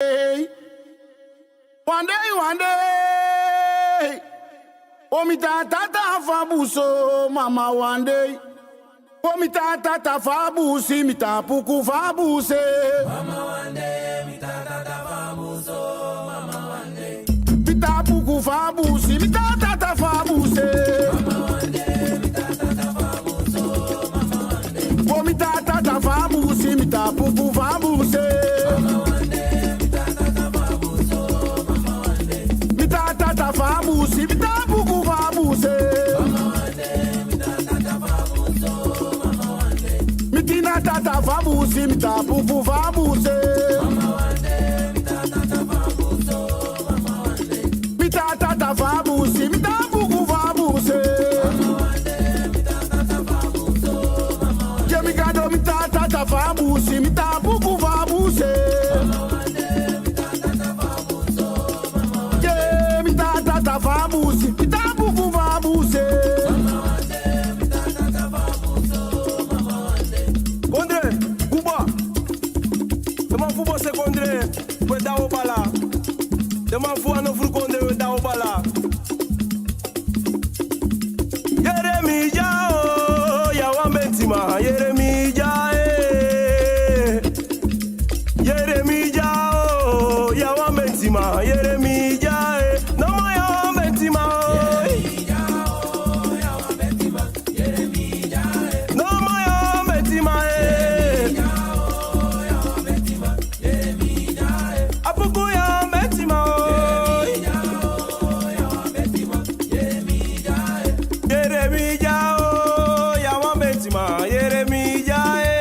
One day, oh mi tata fabuso, mama one day. Oh mi tata fabusi, mi tapuku fabuse. Mama one day, mi tata fabuso, mama one day. Mi tapuku fabusi, mi tata fabuse. Mama one day, mi tata fabuso, mama one day. Oh mi tata fabusi, mi tapuku fabuse. Mama one day, mi tata fabuso, mama one day. Mi tata fabusi, mi tapuku fabuse. Mama one day, mi tata fabuso, mama one day. Mi tina tata fabusi, mi tapuku fabuse. Mama one day, mi tata fabuso, mama one day. Mi tata fabusi, mi tapuku fabuse. Mama one day, mi tata fabuso, mama one day. Yeah, mi gado mi tata fabusi, mi tapuku fabuse. Mama one day, mi tata fabuso, mama one day. Yeah, mi tata fabusi, mi tapuku fabuse. Mama one day, mi tata fabuso, mama one day. Kondre, Kuba. Dema fu bose kondre, we da obala. Dema fu ano fru kondre, we da obala. Yeremi jao, ya wambentima. Yeremi jae. Yeremi jao, ya wambentima. Yeremi jae. Nama ya wambentima. Nama ya wambentima. Apuku ya wambentima. Yeremi jao, ya wambentima. Yeremi jae.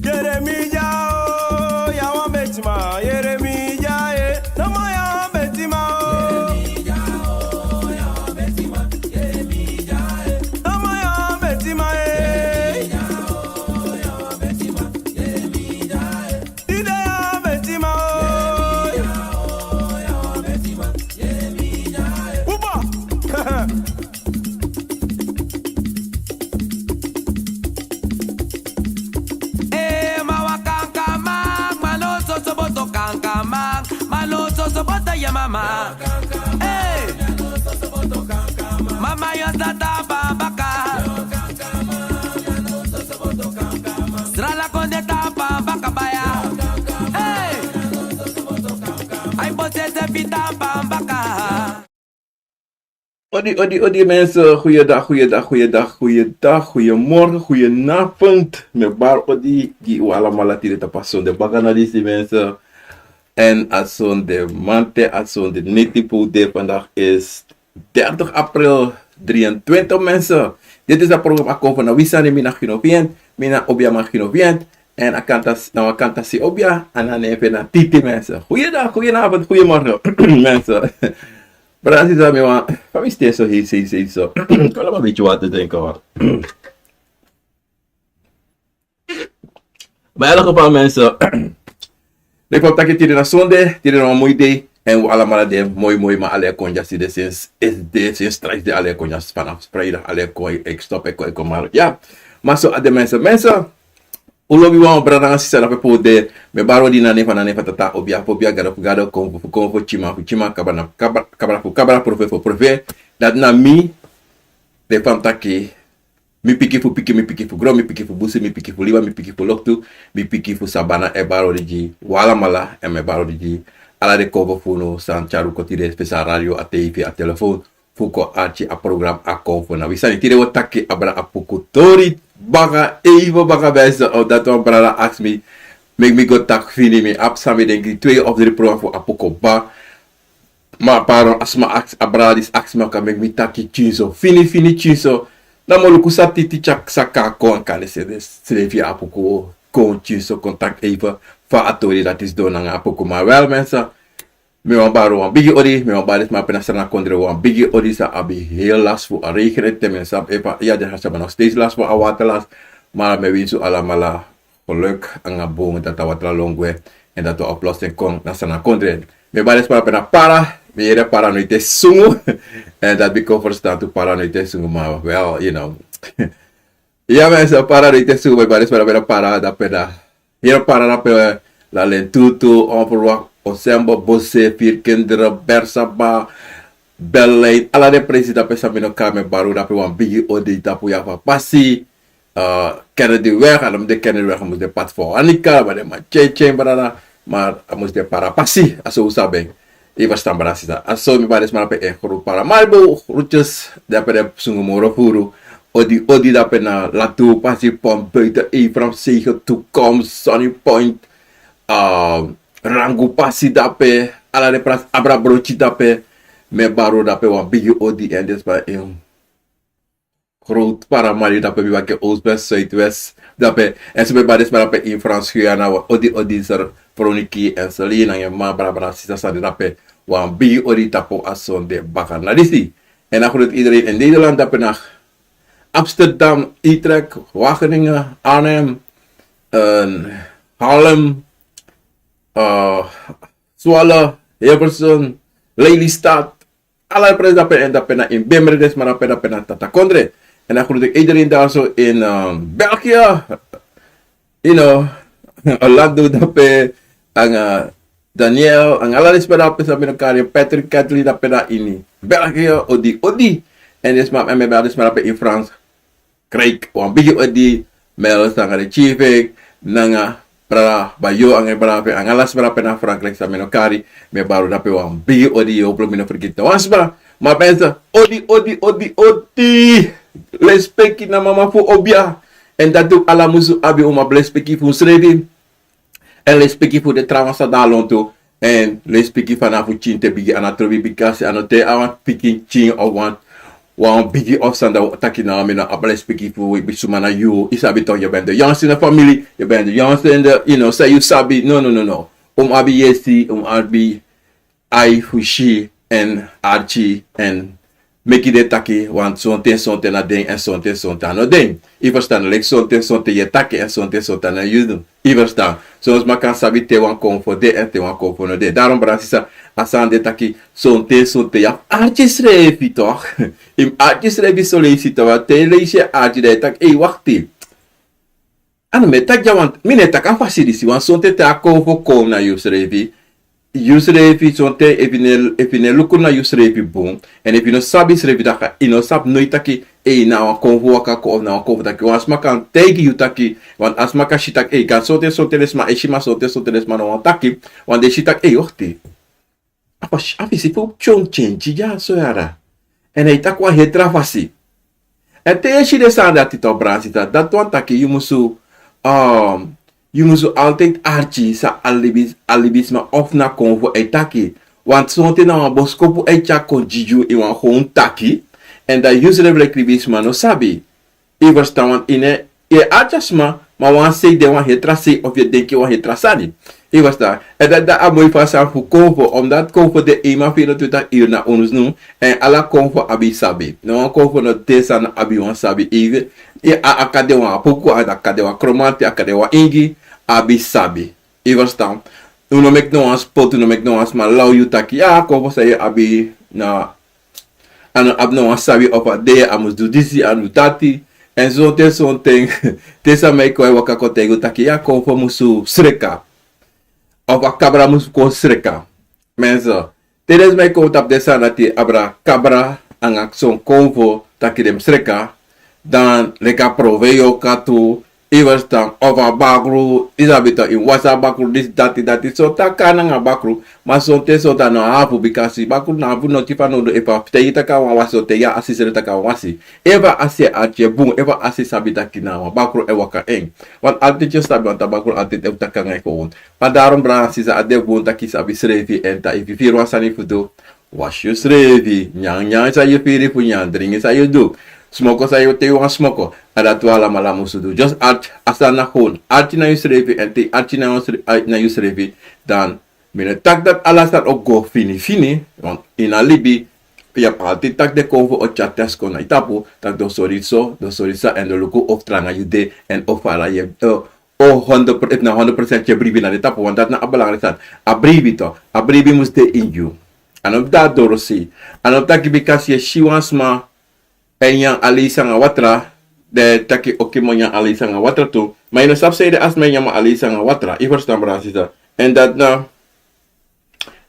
Yeremi jao, ya wambentima. Yeremi jae. Nama ya wambentima. Nama ya wambentima. Ide ya wambentima. Uba. Mawakanka mang, maloso soboto kanka mang, maloso soboto ya mama. Hey, mama yo tata bambaka. Strala konde tapa baka baya. Hey, ay bose se pita bambaka. Odi mensen, goeiedag, goeiemorgen, goedenavond. Met bar odi, die u allemaal te passen de baganalisi mensen. En als de mante, als de netipo de vandaag is 30 april 23 mensen. Dit is het programma Akomfo na wisani mina ginovient, mina obia ma ginovient. En akanta si obia, en dan even na titi mensen. Goeiedag, goedenavond, goedemorgen mensen. Francis zei me, van wie steeds zo hier, zo. Ik wil maar een beetje wat te drinken hoor. Maar in elk geval mensen, ik hoop dat je het na zonde, het een mooi day. En we allemaal de mooi, maar alle konjas die sinds straks de alle konjas vanaf vrijdag alle kooi, ik stop, ik kom maar. Ja, maar zo de mensen. Ulobi wa brada sisa na pepo de me baro di na nefa tata obia gado konfo chima kabara profe dat na mi de famtaki mi piki fu gro mi piki fu busi mi piki fu liwa mi piki fu loktu mi piki fu sabana e baro di wala mala e me baro di ala de konfo fu no san charu kotire spesa radio a tv a telefoon fu ko archi a program Akomfo na wisani tire wotaki abra apuku tori baga even baga mensen of dat one brother ask me make me go tak fini me up sami denk ik 2 of 3 program voor apoko ba ma pardon asma ask abradis ask me kan make me taki chiso fini chiso na moluku satiti chak saka kon kan se via apoko kon chiso contact even fa atori dat is doen na apoko maar wel mensen me wan baro wan bigi ori me wan baris ma pena sana kondre wan bigi ori sa abi heel last voor a regenen temen sa epa ja de hasa nog steeds last voor a waterlast maar me winsu alamala geluk ang abong dat watla longwe en dat de oplossing kon na sana kondre me baris ma pena para me yere para no ite sungu en dat biko verstaan to para no ite sungu maar well you know ja mensen para no ite sungu me baris para da pena hier para na pe La len tutu, onverwacht, osembo, bosse, 4 kinderen, bersaba, beleid. Alla de president pesa mino kame baru dape wan bigi odi tapu ya fa pasi. Kennen de weg, en de kennen de weg, moest de pad voor Annika, maar de man chechen barana, maar moest de para pasi, aso usabeng. Iwa stambara sisa. Aso mi baris maar pe groep para malbo, roetjes, dape de sungu moro furu. Odi dape na latu pasi pom buiten Ephraim Zegel toekomst, Sunny Point, rangu pasi dape, ala de pras abra brochi dape, me baro dape wan bigi odi en des ba groot paramari dape bi wake Oost-West, Zuidwest dape en ze be baris maar dape in Frans Guyana odi ser Veroniki en Selina en ma bra sisa sa dape wan bigi odi tapo ason de bakar na disi. En dan groet iedereen in Nederland dape na Amsterdam, Utrecht, Wageningen, Arnhem, Haarlem, Zwolle, Hilversum, Lelystad. Allerlei prijzen dape na in Bimmerdes, maar dape na Tatakondre. En dan groet ik iedereen daar zo in België. You know, Orlando dape, ang Daniel, ang allerlei spelen dape sa binakari, Patrick, Kathleen dape na in België, odi. En dus maar me bel dus maar in Frans. Krijg wan bigi odi mel sanga de chiefik nanga pra bayo ang brape ang alas brape na Frankrijk sa menokari me baru dape wan bigi odi o pro mino vergita wasba ma pensa odi lespeki na mama fu obia en dat doe ala musu abi uma blespeki fu srevi en lespeki fu de travasa dalonto en lespeki fana fu chinte bigi anatrobi bikasi anote awan piki chin of one wan bigi afstand taki na mina abale spiki fu bisuma na you isabi toch je bent de jongste in de familie je bent de jongste in de say you sabi no abi yesi abi ai fushi en archi en meki de taki want sonte na ding en sonte na ding I verstaan like sonte je taki en sonte na you I verstaan zoals ma kan sabi te wan komfo de en te wan komfo no de daarom brasisa asan de taki sonte ya archi srevi toch im archi srevi solicita wa te leise archi de tak wachti ano me tak jawant mine tak an fasidisi wan sonte te akomfo kom na you srevi Yusrefi sonte evine lukuna yusrefi boom en if you no sabi srefi daka ino sab noitaki na Akomfo waka ko na Akomfo taki wan asma tegi yutaki wan asma ka shitak kan sonte lesma shima sonte lesma no taki wan de shitak ochti apa si fu chong chenchi ja so yara en tak wa hetra fasi en te shi de sanda tito bransita dat wan taki you moet altijd archi sa alibisma of na Akomfo taki. Want zonte na een boskopu echa kon jiju iwan gewoon taki. En dat usually rekribisma no sabi. I verstaan want ine archasma maar wan say de wan hetra say of je denki wan hetra sani. I verstaan. En dat amoy fasan fu Akomfo omdat Akomfo de Oema 24 uur na ons noem. En ala Akomfo abi sabi. No Akomfo no tesa na abi wan sabi even. Akade wan Apuku, akade wan kromante, akade wan ingi, abi sabi. I verstaan. Uno mek no ans pot, uno mek no ans maar lau yu taki. Akomfo say abi na ano ab no ans sabi op a day amus do disi anu dati. En zo te son ting. Tesa mek koi waka kotego taki. Akomfo musu sreka. Of a cabra musu ko sreka. Menso. Tedes mek ko tap desa nati abra cabra angak son Akomfo taki dem sreka. Dan leka proveyo katu iwas dan over bakru isabita in wasa bakru this dati so takana nga bakru masonte so dan no hafu bikasi bakru na hafu no tifa no do epa teita ka wa waso te ya asisere ta ka wasi eva ase ache bung eva ase sabita kina wa bakru e waka eng wan altitje sabi wan bakru altit e taka nga ko on pa darom bra sisa ade bun taki sabi srevi enta if you wasani fudo wash you srevi nyang sa you firi fu nyang dringi sa you do smoko sayo te yung smoko ada tuala malamu sudu just asana hon arti na yusrevi en te arti na yusrevi dan mine tak dat alasat o go fini want in alibi ya palti tak de Akomfo o chates ko na itapu tak do sorisa en do luku of tranga yude en ofala ye 100% na 100% je bribi na itapu want dat na abalang resan abribi muste inju anop da dorosi anop tak bikasi shiwansma en yang alisa nga watra de taki oké mo yang alisa nga watra tu. Maar ino sap say de as men yang ma alisa nga watra. I verstaan brasisa.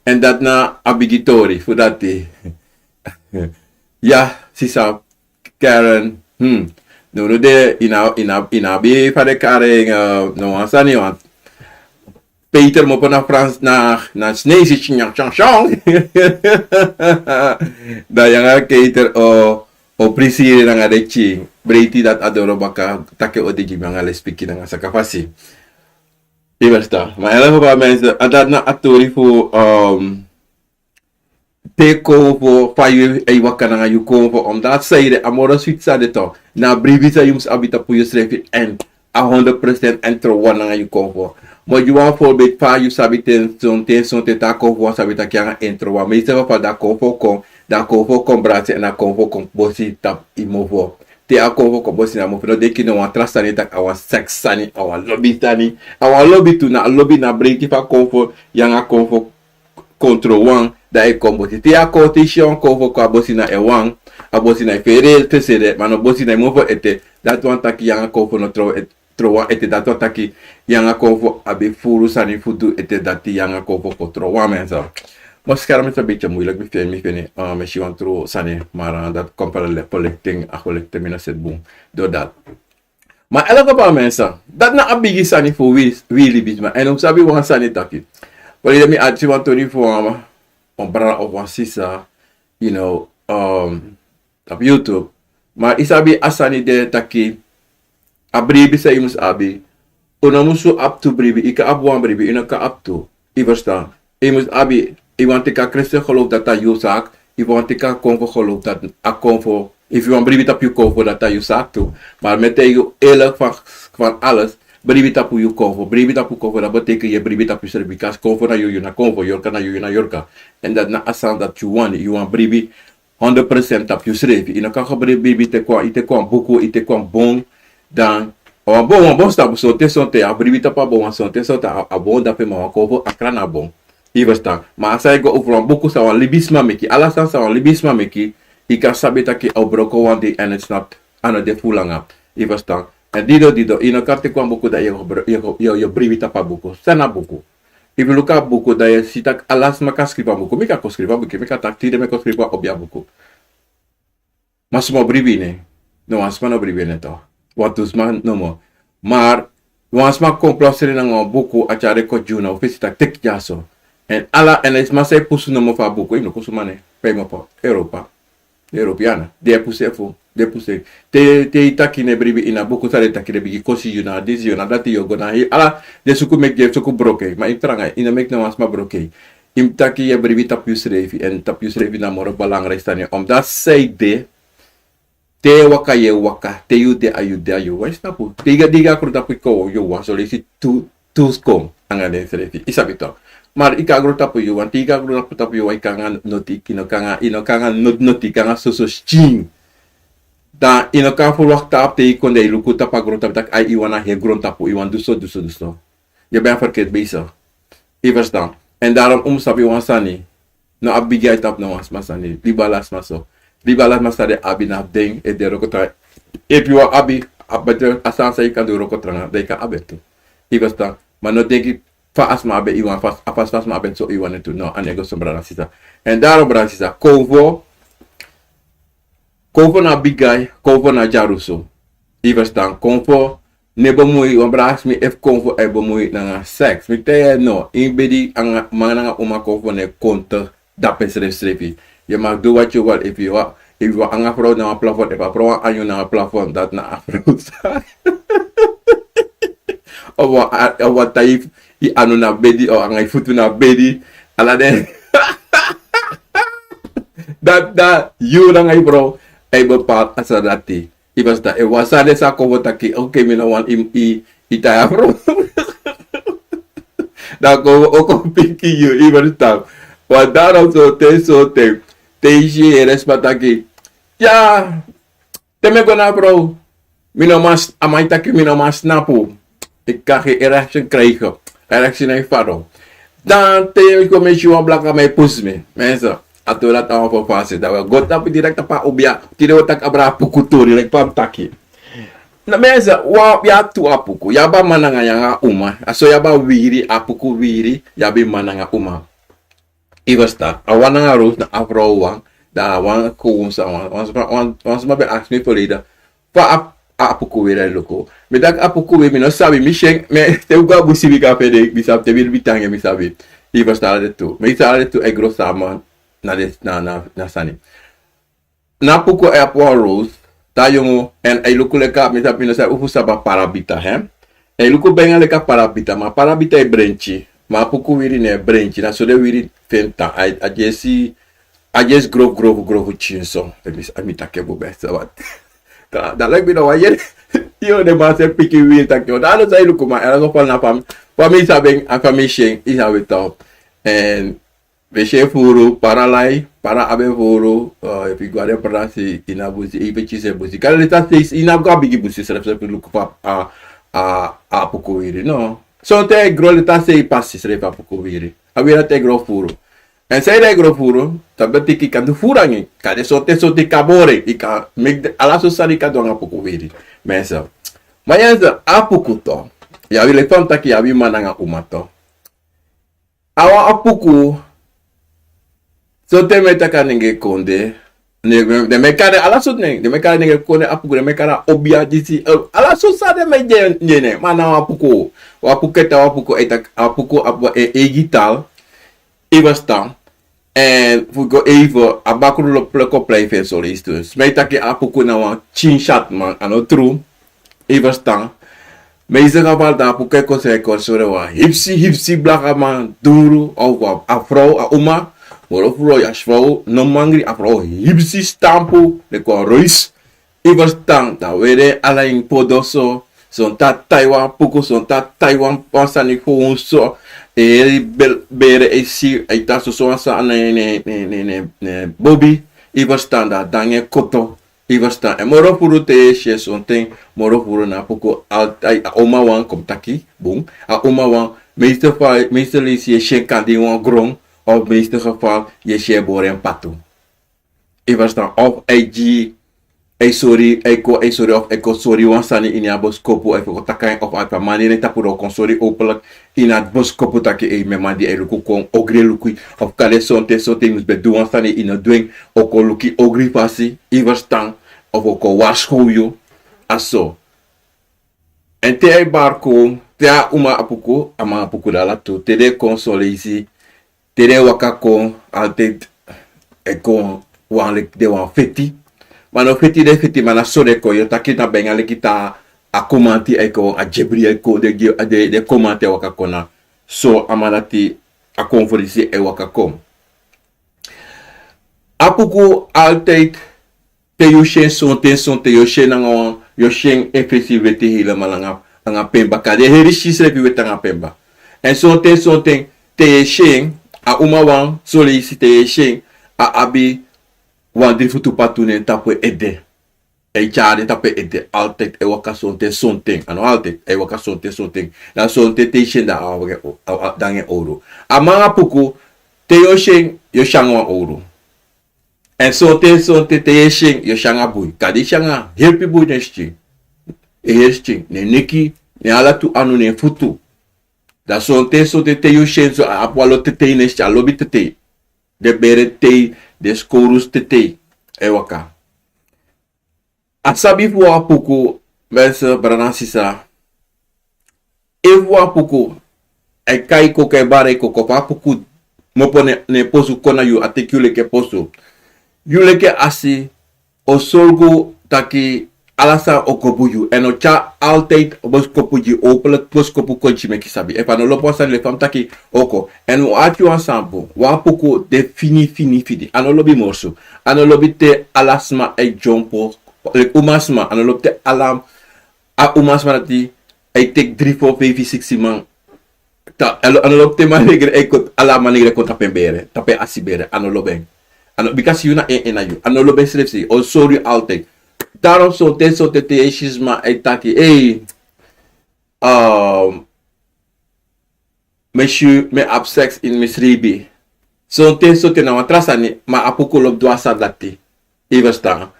En dat na abigitori voor dat die. Ja, sisa Karen. No de ina bi fa de kare no ansani want Peter mo pa na Frans na snezi ching chang. Da yang Peter o prisire na nga ching. Breiti dat adoro baka take o de gimanga le speaki na nga sa kapasi. Iversta. Maar heel veel mensen, dat na atori voor teko voor fayu e wakana nga yuko voor omdat zij de amora switsa de to na brivisa jums abita puyo strefi en 100% entro wana nga yuko voor. Maar je want voorbeeld fayu sabiten son te tako voor sabita kya entro wa meeste van da kofo kon brate en da kofo kon bosi tap imovo. Te Akomfo ko bosi na mo no deki no wan trastani tak awan sex sani awan lobby tu na lobby na break fa Akomfo yang Akomfo kontro wan da e kombo te competition Akomfo ko bosi na e wan abosi na fere tesere mano bosi na mo ete dat wan taki yang Akomfo no tro wan ete dat wan taki yang Akomfo abe furu sani futu ete dati yang Akomfo ko tro wan mensa. Maar scherm is een beetje moeilijk, ik vind misschien want tro sane, maar dat komt wel collecting, collecting mina set boom, door dat. Maar elke geval mensen, dat na abigi sane voor wie bit maar en om sabi wan sane taki. Wanneer je me uit want to voor een bra of een sisa, you know, op YouTube. Maar isabi asani de taki, abribi sa imus abi, unamusu up to bribi, ika abuan bribi, inaka up to, I verstaan, imus abi. I want to Christen geloof dat dat je zaak. I want to Akomfo geloof dat Akomfo. If you want brief op je Akomfo dat dat je zaak toe. Maar met je eerlijk van alles. Brief op je Akomfo. Brief op je Akomfo dat betekent je brief op je serbi. Because Akomfo na je na Akomfo. Yorka na je na Yorka. En dat na asan dat you want brief 100% op je serbi. In elkaar brief ite kwam buku ite kwam bon dan. Bon stap so te a brief op bon so te a bon dat pe ma Akomfo akra na bon. I verstaan. Maar als ik over een boek zou libisma meki, alles dan zou libisma meki, ik kan sabi taki au broko wan die en het snapt aan de fulanga. I verstaan. En dido in een kaart kwam boek dat je brivita pa boek, sana boek. I wil ook boek dat je ziet dat alles maar kan schrijven boek, mika kan schrijven boek, mika tak tide me kan schrijven op je boek. Maar smo brivine, no asma no brivine toch. Wat dus man no mo. Maar wansma komplosere na een boek achare ko juna, of is dat tek jaso. En alla en is maar zij pussen no mo fa buku, ik no kusu mane, pema pa Europa, Europeana, de pusse, te taki ne bribi ina buku sare taki ne bigi kosi yuna, disi yuna, dati yogo na hi, alla de suku mek je suku broke, ma imtranga ina mek na was ma broke, im taki je bribi tapius revi en tapius revi na moro belangrijk stane, omdat zij de te waka ye waka, te yu de ayu, wai snapu, diga kurutapu ko yo wa, so lesi tu kom, angane revi, isabito. Maar ik ga groot op je, want ik ga groot op je, ik kan noti, ino kan noti, kan so ching. Dan ino kan verwacht op te kon de luku tapa groot op dat ai iwana he groot op, iwan dus zo. Je bent verkeerd bezig. Je verstaan. En daarom omstap je wansani. No abigay tap no wans masani. Di balas maso. Di balas masade abi na ding e de rokotra. If you are abi abeter asansa je kan de rokotra, de kan abetu. Je verstaan. Maar no denk ik fa asma abe iwan fas ma abe so iwan etu no anego sombra sisa en daarom brasisa Akomfo na bigay Akomfo na jaruso i verstaan Akomfo ne bomui wambras mi ef Akomfo e bomui na sex mi te no in bedi anga mana uma Akomfo ne konta da pesrefi je mag do what you want if you anga pro na plafond if pro anyu na plafond dat na afro o taif I anu na bedi o angai futu na bedi ala den dat you na ngai bro ay bepaald asa dati I was da e wasade sa ko taki okay mi no wan I taya bro da ko o ko piki you I was da wa daro so te ishi respataki ya te me gona bro mi no mas amai taki mi no mas napu ik kan geen erection krijgen. Erection en faro. Dan te commissie wan blaka mij pus me. Mensen, ato dat aan voor fase. Dat we god tapi direct apa ubia. Tidak tak abra pukutu direct pam taki. Na meza wa ya tu apuku ya ba mananga ya uma aso ya ba wiri apuku wiri ya bi mananga uma ivasta awana nga roos na afro wang da wang ko sa wang be ask me polida pa apuku wiri loko me dak apuku we mi no sabi mi sheng me te uga busi bi ka pede bi sab te bil bitange mi sabi ivasta de tu me sa de tu e grossa man na sani na apuku e apo roos tayongo en ay luku leka mi sabi no sa ufu saba parabita he ay luku benga leka parabita ma parabita e brenchi ma apuku wiri ne brenchi na so de wiri fenta a jes grove chinso mi take bo besta wat da like bi no wa yen yo de ma se piki wiri take da no say luku ma era so fal na pam pa mi saben a famishing isa we top en Veshe furu para lai para abe furu if you go there para si inabusi ipechi se busi kala leta se inabuka bigi busi se look pa a poco viri no so te gro leta se passi se pa poco viri avira te gro furu en se de gro furu tabati ki kandu furangi kade so te kabore ika meg ala so sari kadonga poco viri mesa mayanza a poco to ya vile tonta ki abi mananga umato awa apuku so te metaka nenge konde de mekare ala so ne de mekare nenge konde apuku de mekara obia disi ala so sa de meje nyene mana apuku wapuketa apuku eta apuku gital evastan en fugo evo abakuru lo pleko play fe solistus metaki apuku na wa chinchat man ano tru evastan Meise geval da apuku ko se ko sore wa hipsi blaka man duru of afro a uma Morofuro ya shvau no mangri afro hipsi stampo de ko rois ivastan da were ala in podoso son ta Taiwan puku son ta Taiwan pasani ko so e bere e si e ta so sa ne bobi ivastan da dange koto ivastan e morofuro te she son ten morofuro na puku altai oma wan kom taki bung a oma wan meester lisi shenkandi wan grong of meeste geval je share en patu. Ik was dan of IG sorry of sorry wansani in ya boskopu even takai of apa maniere tapuro kon sorry openlijk in het boskopu take me mandi e luku kon ogre luku of kale sonte mus be do wansani in het dwing oko luki ogri pasi ik was dan of oko waschoyo aso. En te barko te uma apuku ama apuku dala tu te de console ici tere waka kon altijd kon wan de wan feti mano feti mana sore ko yo takita benga le kita a commenti ko a jebri ko de commenter waka kona so amanati Akomfo disi e waka kom apuku altijd te yo shen son te yo shen na yo shen effectivité hila malanga anga pemba kade herishi se bi wetanga pemba en son te shen a uma wan solicite shen a abi wan drifutu patune tapo ede e chade tapo ede altijd e waka sonte ano altijd e waka sonte na sonte te shen da a dange oro amanga puku te yo shen yo shangwa oro en sonte te shen yo shanga bui kadi shanga helpi bui nesti e hesti ne neki ne ala tu anu ne futu da sonte te yo shenzo a apwalo te nesti a lobi te de bere te de skorus te e waka asabi fu apuku mense branasisa e fu apuku e kai ko ke bare ko apuku mopone ne posu kona yu atekule ke posu yule ke asi o solgo taki alasa okobuyu eno cha altijd boskopuji opelek boskopu konchi meki sabi e pano lopo san le fam taki oko eno atu ensemble wa poko de fini ano lobi morso ano lobi te alasma e jompo le umasma ano lobi te alam a umasma nati e tek 3 4 5 6 man ta ano lobi te manegre e kot alama negre konta pembere tape asibere ano loben ano because you na na you ano loben slefsi o sorry altijd daarom zo te eshisma etaki monsieur me absex in misribi so te na watrasani ma apuku lob dwasa dati ivasta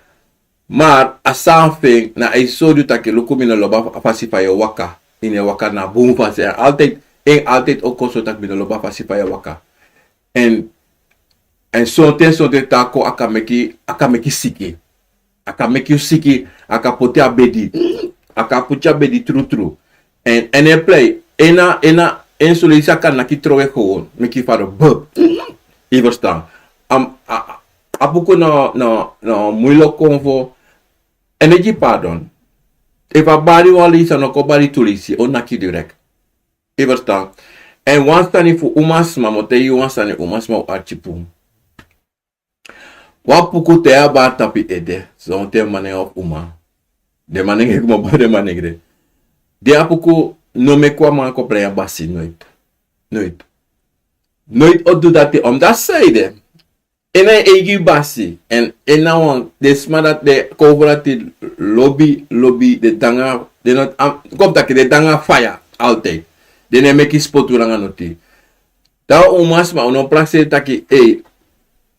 maar asanfing na isodu taki luku mina loba fasi fa ya waka. Ine waka na boom fasi. Altijd ook zo tak mina loba fasi fa ya waka. En sonte tako akameki siki. Akameki siki, akapote abedi. Akapucha abedi true. En e play. En solisa kan na ki trowe gewoon. Meki faro bub. Je verstaan. Apuku no moeilijk convo. Energy pardon. If a bari wali sa no ko bari tulisi o naki direct. Je verstaan. En wansani fu umasma moteyi wansani umasma o archipum. Wapuku te aba tapi ede. Zonte mane of uma. De manenge kuma ba de manegre. De apuku no me kwa man ko playa basi nooit. Nooit odu dati om dat zijde. Ena egi basi. En ena wan de smadat de coverati lobi de danga de not kom taki de danga fire altijd. De ne meki spotu ranga noti. Da umasma uno praxe taki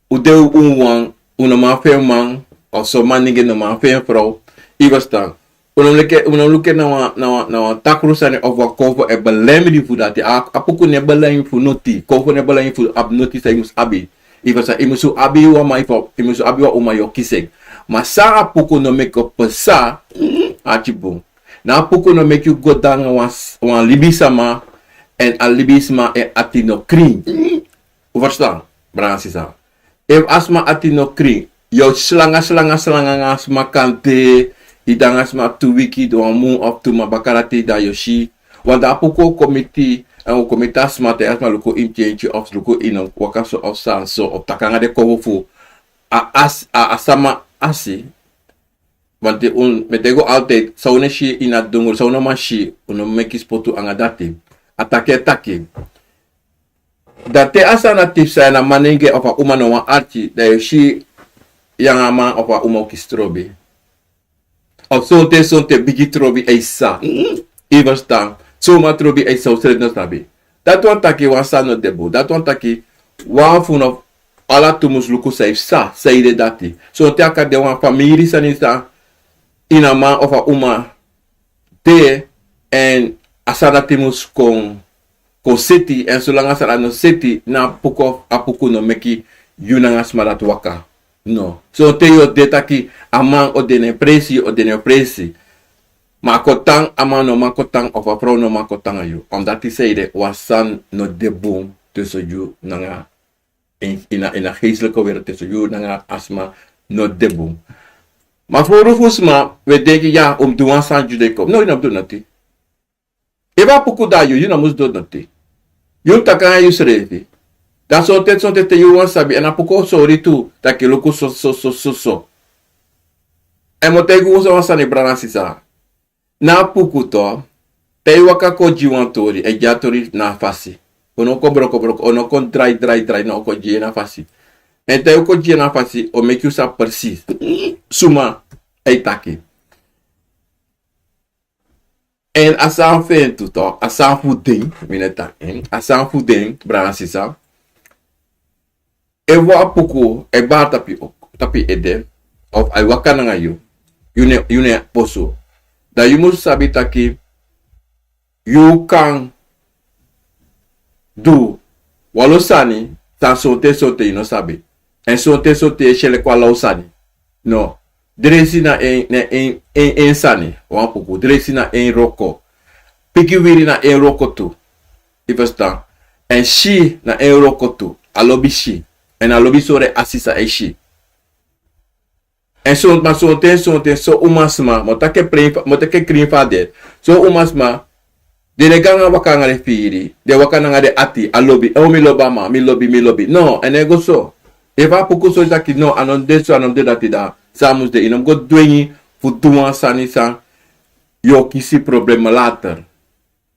udeu unwang una mafe man of so manige no mafe vrouw. Iverstaan. Unam luke na takrusane of wa kovo e belemi di fudati. Apuku ne belemi fu noti. Kovo ne belemi fu ab noti sa imus abi. Iversa imusu abi wa ma imusu abi wa uma yo kisek. Masa apuku no meko pesa achibu. Na apuku no make you go down wan libisama en al libisma e atino kring. Verstaan? Bransisa. If asma atino kring, yo slanga asma kante, idang asma 2 wiki do amu up to ma bakarati da yoshi. Want apuko komiti en o komita asma te asma luko imchange of luko ino wakaso of sanso of takanga de kovofu asama asi. Want metego altijd saune shi ina dungul sauna mashi uno meki spotu anga dati atake. Date asana tipsa na manenge of a umano wa archi da yoshi yangama of a umo kistrobi. Of sonte bigi trobi eisa. Iverstaan. Soma trobi eisa usred no sabi. Dat wan taki wan sa no debu. Dat wan taki wan fun of ala tumus luku saif sa. Saide dati. So te aka de wan famiri sanisa. Ina man of a uma. De en asana timus kon city en zolang asana no city na apuku no meki yunangas marat waka. No. So te yo detaki amang o dene presi. Makotang amang no makotang of a pro no makotang ayu. Omdat die zeide wasan no deboom tussen you nanga ina geestelijke wereld tussen you nanga asma no deboom. Maar voor Rufusma, we denken ja om te doen aan Judekop. No, je hebt doen nati. Eva puku da you na mus doen nati. You taka you srevi. Dat soort te you wan sabi en apuko sorry tu dat je loko so. En mo tegu usa wan sani brana sisa. Na puku to te waka ko jiwantori e jatori na fasi. Ono ko broko ono kon dry no ko ji na fasi. En te ko ji na fasi o make you sa persis. Suma eitaki. En asan fen tuto, asan fuding, mineta en, asan fuding, brana sisa. Evo apuku, eba tapi ede, of ay waka na ngayon, yune poso. Da you must sabi taki, you can do, walo sani, ta sote you no sabi. En sote shele kwa lau sani. No. Dresi na en sani, wapuku. Dresi na en roko. Piki wiri na en roko tu. Ivesta. En shi na en roko tu. Alobi shi. En alobi sore asisa e shi. En so umasma. Motake krim fadet. So umasma. De ganga waka ngare firi. De waka ngare ati. Alobi. Oh mi lobi. No. En ego so. Eva puku so taki no. Anon de dati da. Samus de inom go dwengi futuan sanisa yo kisi problema later.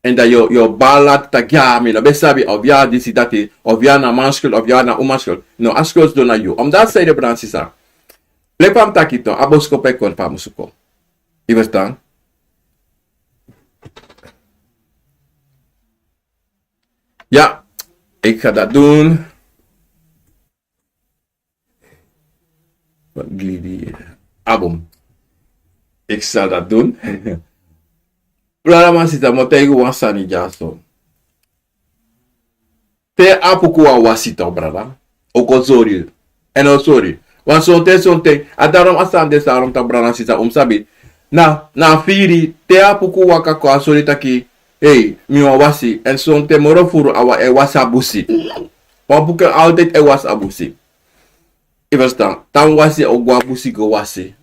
En dat yo balat tak ja mi na besabi of ja disi dati of ja na manskul of ja na umaskul. No askos do na you. Omdat zij de bransisa. Lepam takito abosko pekon pamusuko. Iverstaan? Ja, ik ga dat doen. Wat glidi album. Ik zal dat doen. Brada masita motego wansani jaso. Te apuku wa wasito brada. Oko sorry. En sorry. Want sonte adarom asande sarom ta brada sita sabi. Na firi te apuku waka ko asori taki. Hey, mi wa wasi en sonte moro furu awa e wasabusi. Papuke altijd e wasabusi. Je verstaan. Dan wasi o gwa busi go wasi.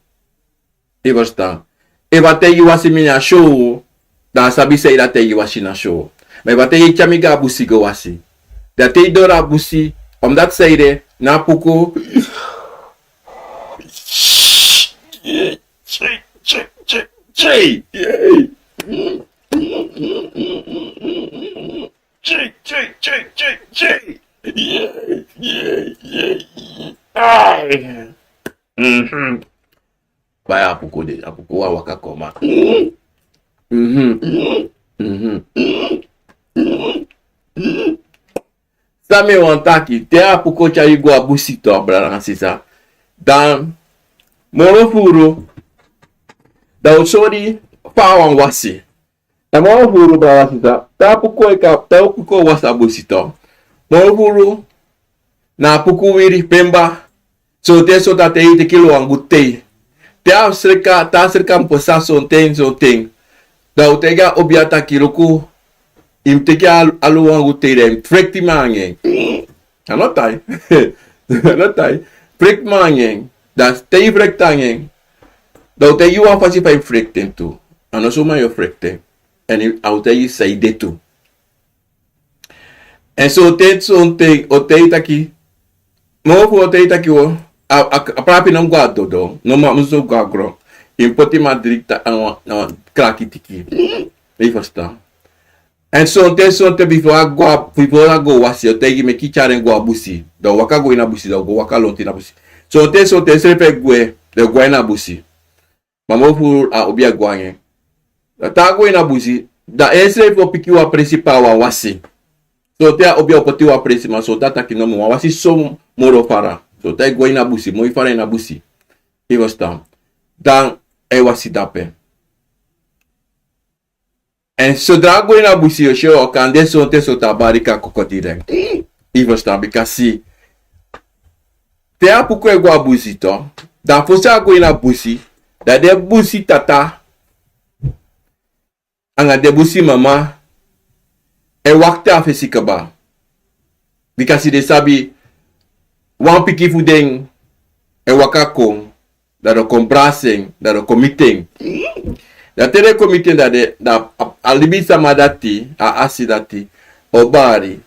Je verstaan. E bate yi wasi minya show. Dan sabi say dat yi wasi na show. Maar bate yi chamiga busi go wasi. Dat yi dora busi. Omdat say de na puko. Vai Apuku de Apuku wa waka koma. Same wantaki te Apuku cha igwa busito brana sisa. Dan morofuro da usori pawan wasi. Da morofuro brana sisa. Ta Apuku wasa busito. Morofuro na Apuku wiri pemba. So te ite kilo angutei. Ta serka mposa son ting. Da utega obiata kiloku. Imteka alu angutei dem. Frekti mangeng. Anotai. Anotai. Frekt mangeng. Da te frektangeng. Da utegi wan fasi pa frekten tu. Anosuma yo frekten. En utegi saide tu. En so son ting otei taki. Mofu otei taki wo. A prapi não guardo do, não muso guagro. Impoti madrita kraki tiki. Ei fasta. En sonte before I go wasi o tegi me kicharen go abusi. Do waka go ina busi do go waka lonti na busi. Sonte sepe gwe de go ina busi. Mamo fu a obia gwange. Ta go ina busi da ese fo piki wa principal wa wasi. Sonte a obia opoti wa principal so tata ki no mo wasi so moro para. So tai goi na busi, moi fare na busi. E vastam. Dan e wasi dape. En zodra goi na busi o show kan de so te so tabari ka kokotire. E vastam bikasi. Te Apuku e gwa busi to. Dan fosa goi na busi, da de busi tata. Anga de busi mama. E wakte afesi kaba. Bikasi de sabi wan piki fudeng e wakako da do kombraseng da do komiteng da tere komiteng da alibisa madati a asidati o bari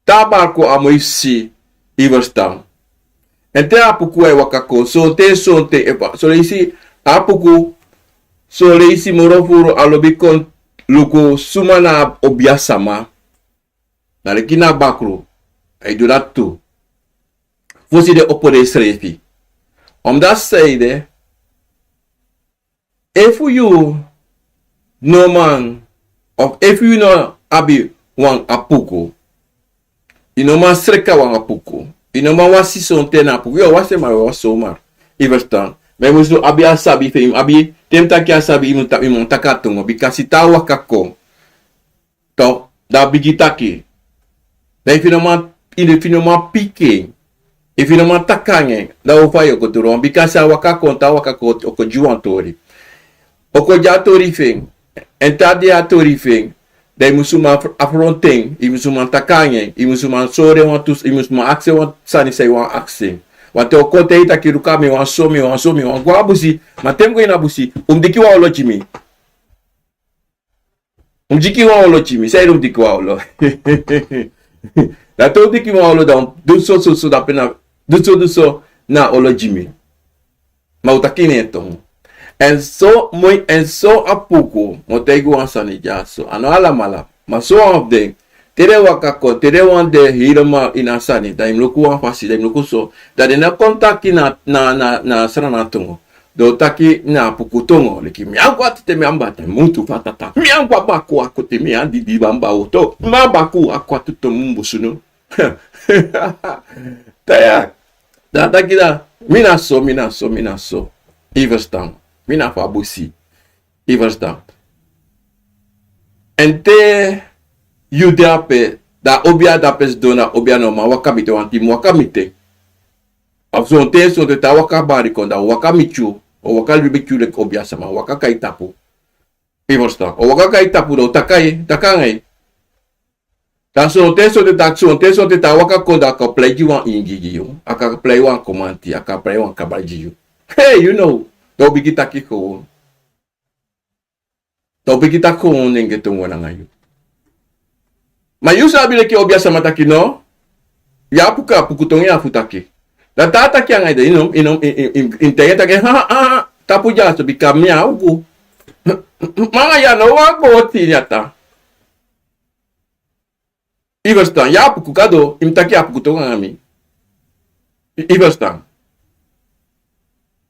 tabarko amoisi iverstam en te Apuku e wakako so te epa so leisi Apuku so leisi morofuro alobikon luko sumana obiasama na lekina bakro e duratu fosse de opore srefi. Omdat zeide, if you no man, of if you no abi Wang Apuku, you no man sreka Wang Apuku, you no man wasi son ten Apuku, yo wasi maar waso maar, iverstan. Maar moest do abi asabi fe abi temta ki asabi imun takatungo, bikasi tawa kako, to da bigitaki. Da if you no man pike. If you no man takange, da o fayo ko turo, bikasa wakako oko juantori. Oko jatori fing, entade atori fing, da musuma afronting, i musuma takange, i musuma sore wantus, i musuma akse wan sani say wan akse. Wante oko te ita kirukami wan somi wan gwa busi, matemgo ina busi, umdiki wa olo chimi. Umdiki wa olo chimi, say umdiki wa olo. Da to diki wa olo da so da pena duso na olo jimi. Ma utakine eto. En so Apuku motego ansani jaso. Ano ala mala. Ma so of them. Tere wakako, tere wande hiroma inasani. Da imloku wafasi, da imloku so. Da de na kontaki na saranatungo. Do taki na Apuku tongo. Leki miangwa tite miambate. Muntu fatata. Miangwa baku akote miandi di bamba oto. Ma baku akwatuto mumbusuno. Taya. Da takida. Minaso. Iverstam. Mina fa busi. Je verstaan. En te judape da obia da pes dona obia no ma wakamite wanti wakamite. Of zo'n te so de ta waka bari kon da wakamichu o waka libichu le obia sama waka kai tapu. Je verstaan. O waka kai tapu do takangai. Dan zo'n te so de tak zo'n te so de ta waka kon da ka play wan ingi yo. Aka play wan komanti, aka play wan kabaji yo. Hey, you know, do bigi taki ko. Do bigi tako nenge to wana ngayo. Ma yu sabi leki obia sama taki no. Ya puka pukutongi afutaki. Da tata kya ngai de inom intege taki ha tapu ja so bikamia ugu. Manga ya no wa boti nyata. Iverstan ya puku kado imtaki apukutonga ngami. Iverstan.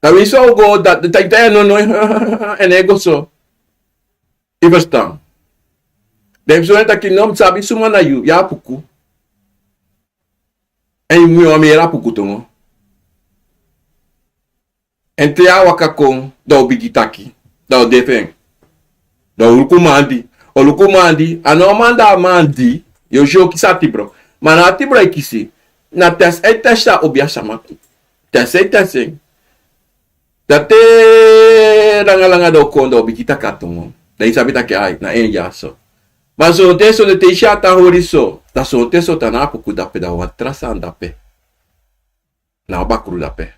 Kami so go dat de taitaya no en ego so. Je verstaan. De zo dat je nom sabi suma na yu ya puku. En je moet meer apuku tongo. En te ya wakakong do bigitaki. Do defeng. Do lukumandi. O lukumandi anomanda mandi yo jo kisati bro. Mana tibra ikisi. Na tes etesha obia sama. Tes eteseng. Dati langa do kondo bigita katongo. Daí sabe que ai na enjaso. Mas o texto de deixa ta horiso, da so texto ta na puku da pe da watrasa anda pe. Na bakru da pe.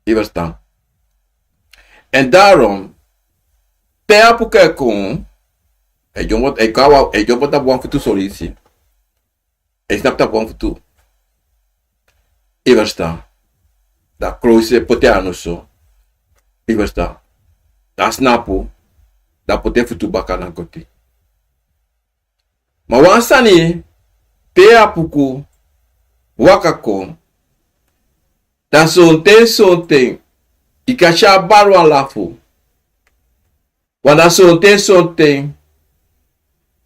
Je verstaan. En daarom te apuka kon e jomot ta buang futu solisi. E snap ta buang futu. Je verstaan. Da close poteano so. Je verstaan. Da snapu. Da pote futu baka na koti. Ma wansani te apuku wakako da sonte ikacha barwa lafu. Wanda sonte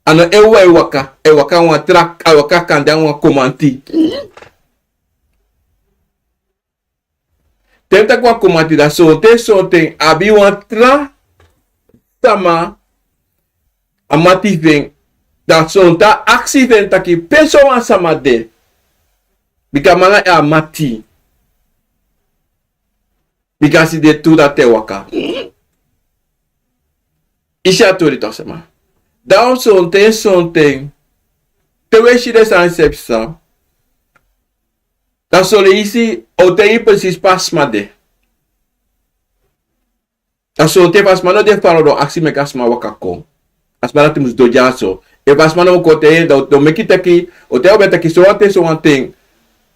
ano ewa waka wa trak waka kanda wa komanti. Tenta kwa komanti da sonte abi wa tra sama amati veng da sonta aksi veng taki peso wan sama de bika manga e amati bika si de tu da te waka isha tori to sama da sonte te weshi de san sepsa da sole isi o te i precies pasma de aso te pas mano de faro do aksi me kasma wakako asmara timus do jaso e pas mano ko te do meki taki o te obeta ki so ante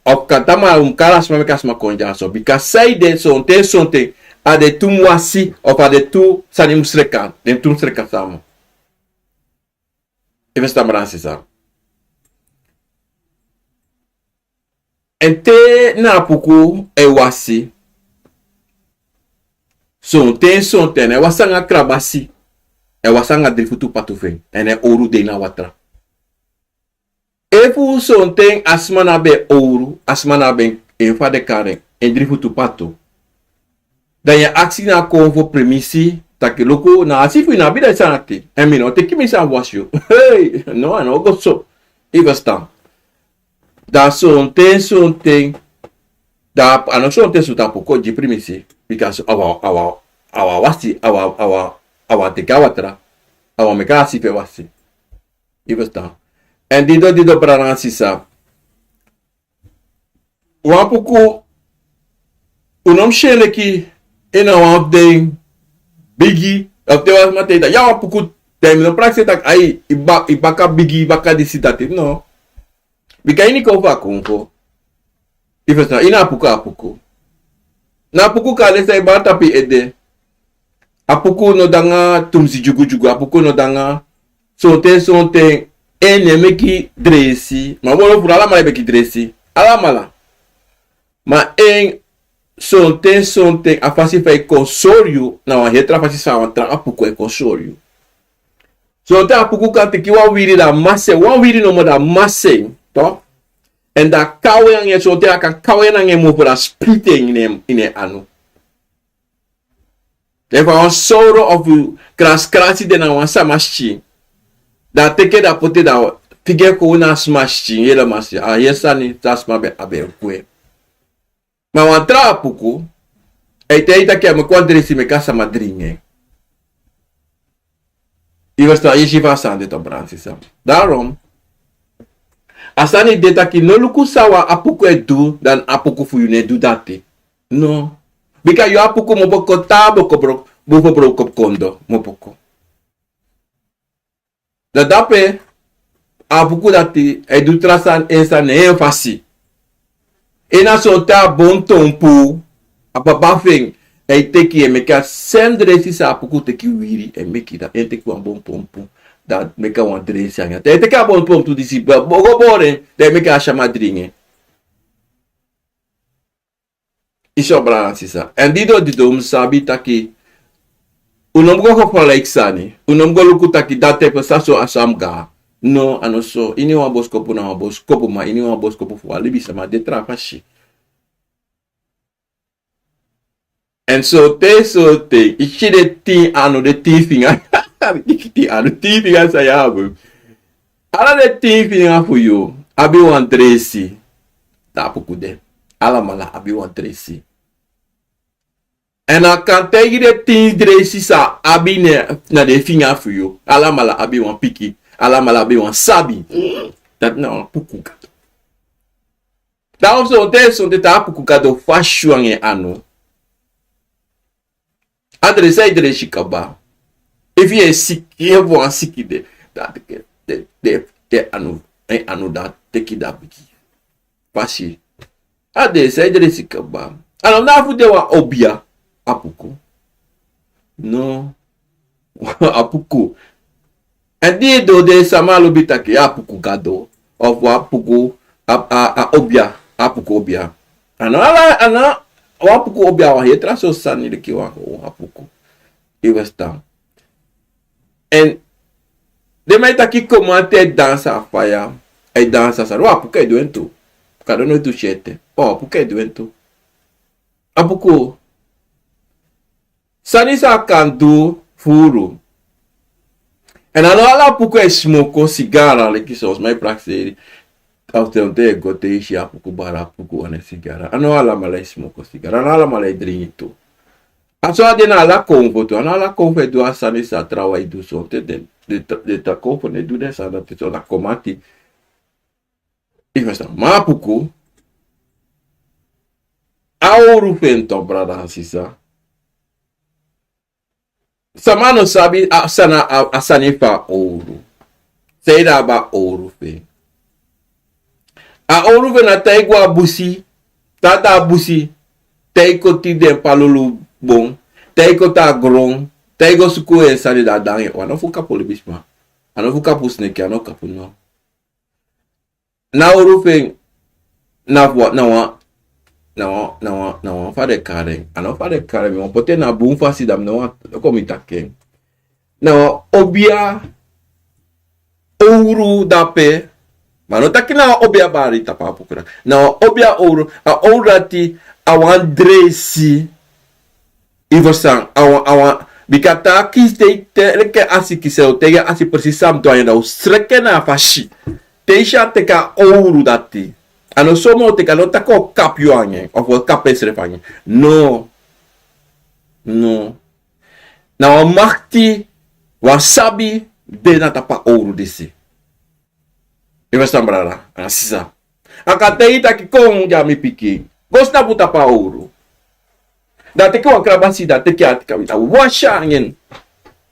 of katama karas me kasma kon jaso because say de sonte a de tu mwasi of a de tu sanim sreka de tu sreka samo e vesta maransi sa ente na puku e wasi sonte ne wasanga krabasi e wasanga drifutu patufen ene oru de na watra efu sonte asmana be oru asmana be enfa de karen en drifutu patu dan ya aksi na Akomfo premisi take loko na asifu na bida sanati emino te kimi sa wasyo hey no go so ivastan da sonte da ano sonte suta poko ji premisi because awa wasi awa te kawatra awa me kasi pe wasi ivasta and dido braransi sa wapuku unom shele ki ina wa de bigi of te was mateta ya wapuku tem no praxe tak ai ibaka bigi baka disitati no bikaini ko fa Akomfo ivasta ina apuku na apuku kale sa iba tapi ede apuku no danga tumsi jugu apuku no danga sonte ene meki dresi ma bolo pura ala mala beki dresi ala mala ma en sonte afasi fa consorio na wa hetra fasi sa wa tra apuku e consorio sonte apuku kante ki wa wiri da masse wa wiri no mo da masse to en da kawe yang sonte aka kawe na nge mo pura splitting ine anu If I was soro of krasi de na wan samashi. Da teke da pote da fige ko una smashi yela masi. A yesa ni tasma be abe kwe. Ma wan tra Apuku. E te ita ke me quadrisi me casa madrinha. E você aí já vai sande to bransisa. Daarom asani deta ki no luku sawa Apuku edu dan Apuku fu ne du dati. No. Bika yo Apuku mo boko tabo ko bro ko kondo mo boko. Da dape Apuku dati edu trasan esa ne fasi. Ena sota bon tompu apa bafing e teki e meka sendre si sa Apuku teki wiri e meki da e teki wan bon pompu da meka wan dresi anga te teki a bon pompu disi bogo bore de meka asha madringe iso bra si sa en dido sabi taki unom go ko like sani unom go luku taki date pe saso asamga no anoso ini wan boskopu na wan boskopu ma ini wan boskopu fu alibi sama de trafashi. En so te, ishi de ti anu de ti finga. Ti anu ti finga saya abu. Ala de ti finga fu yo. Abi wan dresi. Da Apuku de. Ala mala abi wan dresi. En a kan tegi de ti dresi sa abi ne na de finga fu yo. Ala mala abi wan piki. Ala mala abi wan sabi. Dat na Apuku gato. Daarom so te ta Apuku gato fashuange anu. Adresa idreshi kaba. If you are sick, you have sick de anu da teki da biki. Pashi. Adresa idreshi kaba. Ano na fu de wa obia Apuku. No. Apuku. And do de sama lobi taki Apuku gado of Apuku obia Apuku obia. Ano Apuku obia wa hetra so sani de ki wa Apuku. Iwesta. En de mai taki komante dansa afaya. E dansa sa. Apuku e duento. Kado no tu chete. Apuku e duento. Apuku. Sani sa kandu furu. En ala Apuku e smoko sigara le ki sos mai praxeri. Autente gote ishi Apuku bara Apuku ane sigara. Ano ala malai smoko sigara. Ano ala malai drinito. Aso adena ala Akomfo tu. Ano ala Akomfo edu asani sa trawa edu sonte de ta Akomfo ne edu de sa da te so la komati. Ifesta. Ma Apuku. Aoru fento brada sisa. Samano sabi asani fa ouro. Seida ba ouro fe. A ouro na taigwa busi, tata busi, taiko ti den palulu bon, taiko ta grong, taiko suku en sani da dange, wano fuka polibisma, ano fuka pusneki, ano kapu no. Na ouro fe, na fade karen, ano fade karen, mi pote na bun fasi dam na komitake. Na obia, ouro dape, Mano taki na obia bari tapa Apukura. Na obia ouro, a ourati awan dresi. Ivosan awan bikata kiste leke asi kisel tege asi persisam to ayanda usreke na fashi. Teisha teka ouro dati. Ano somo teka no tako kapyo anye of kapesre fanye. No. Na wamakti wasabi de na tapa ouro desi. Iwastambrara, asisa. Akateita ki kong jami piki. Gosta puta pa ouro. Dati ko akrabasi dati ki ati kami tahu. Washangin.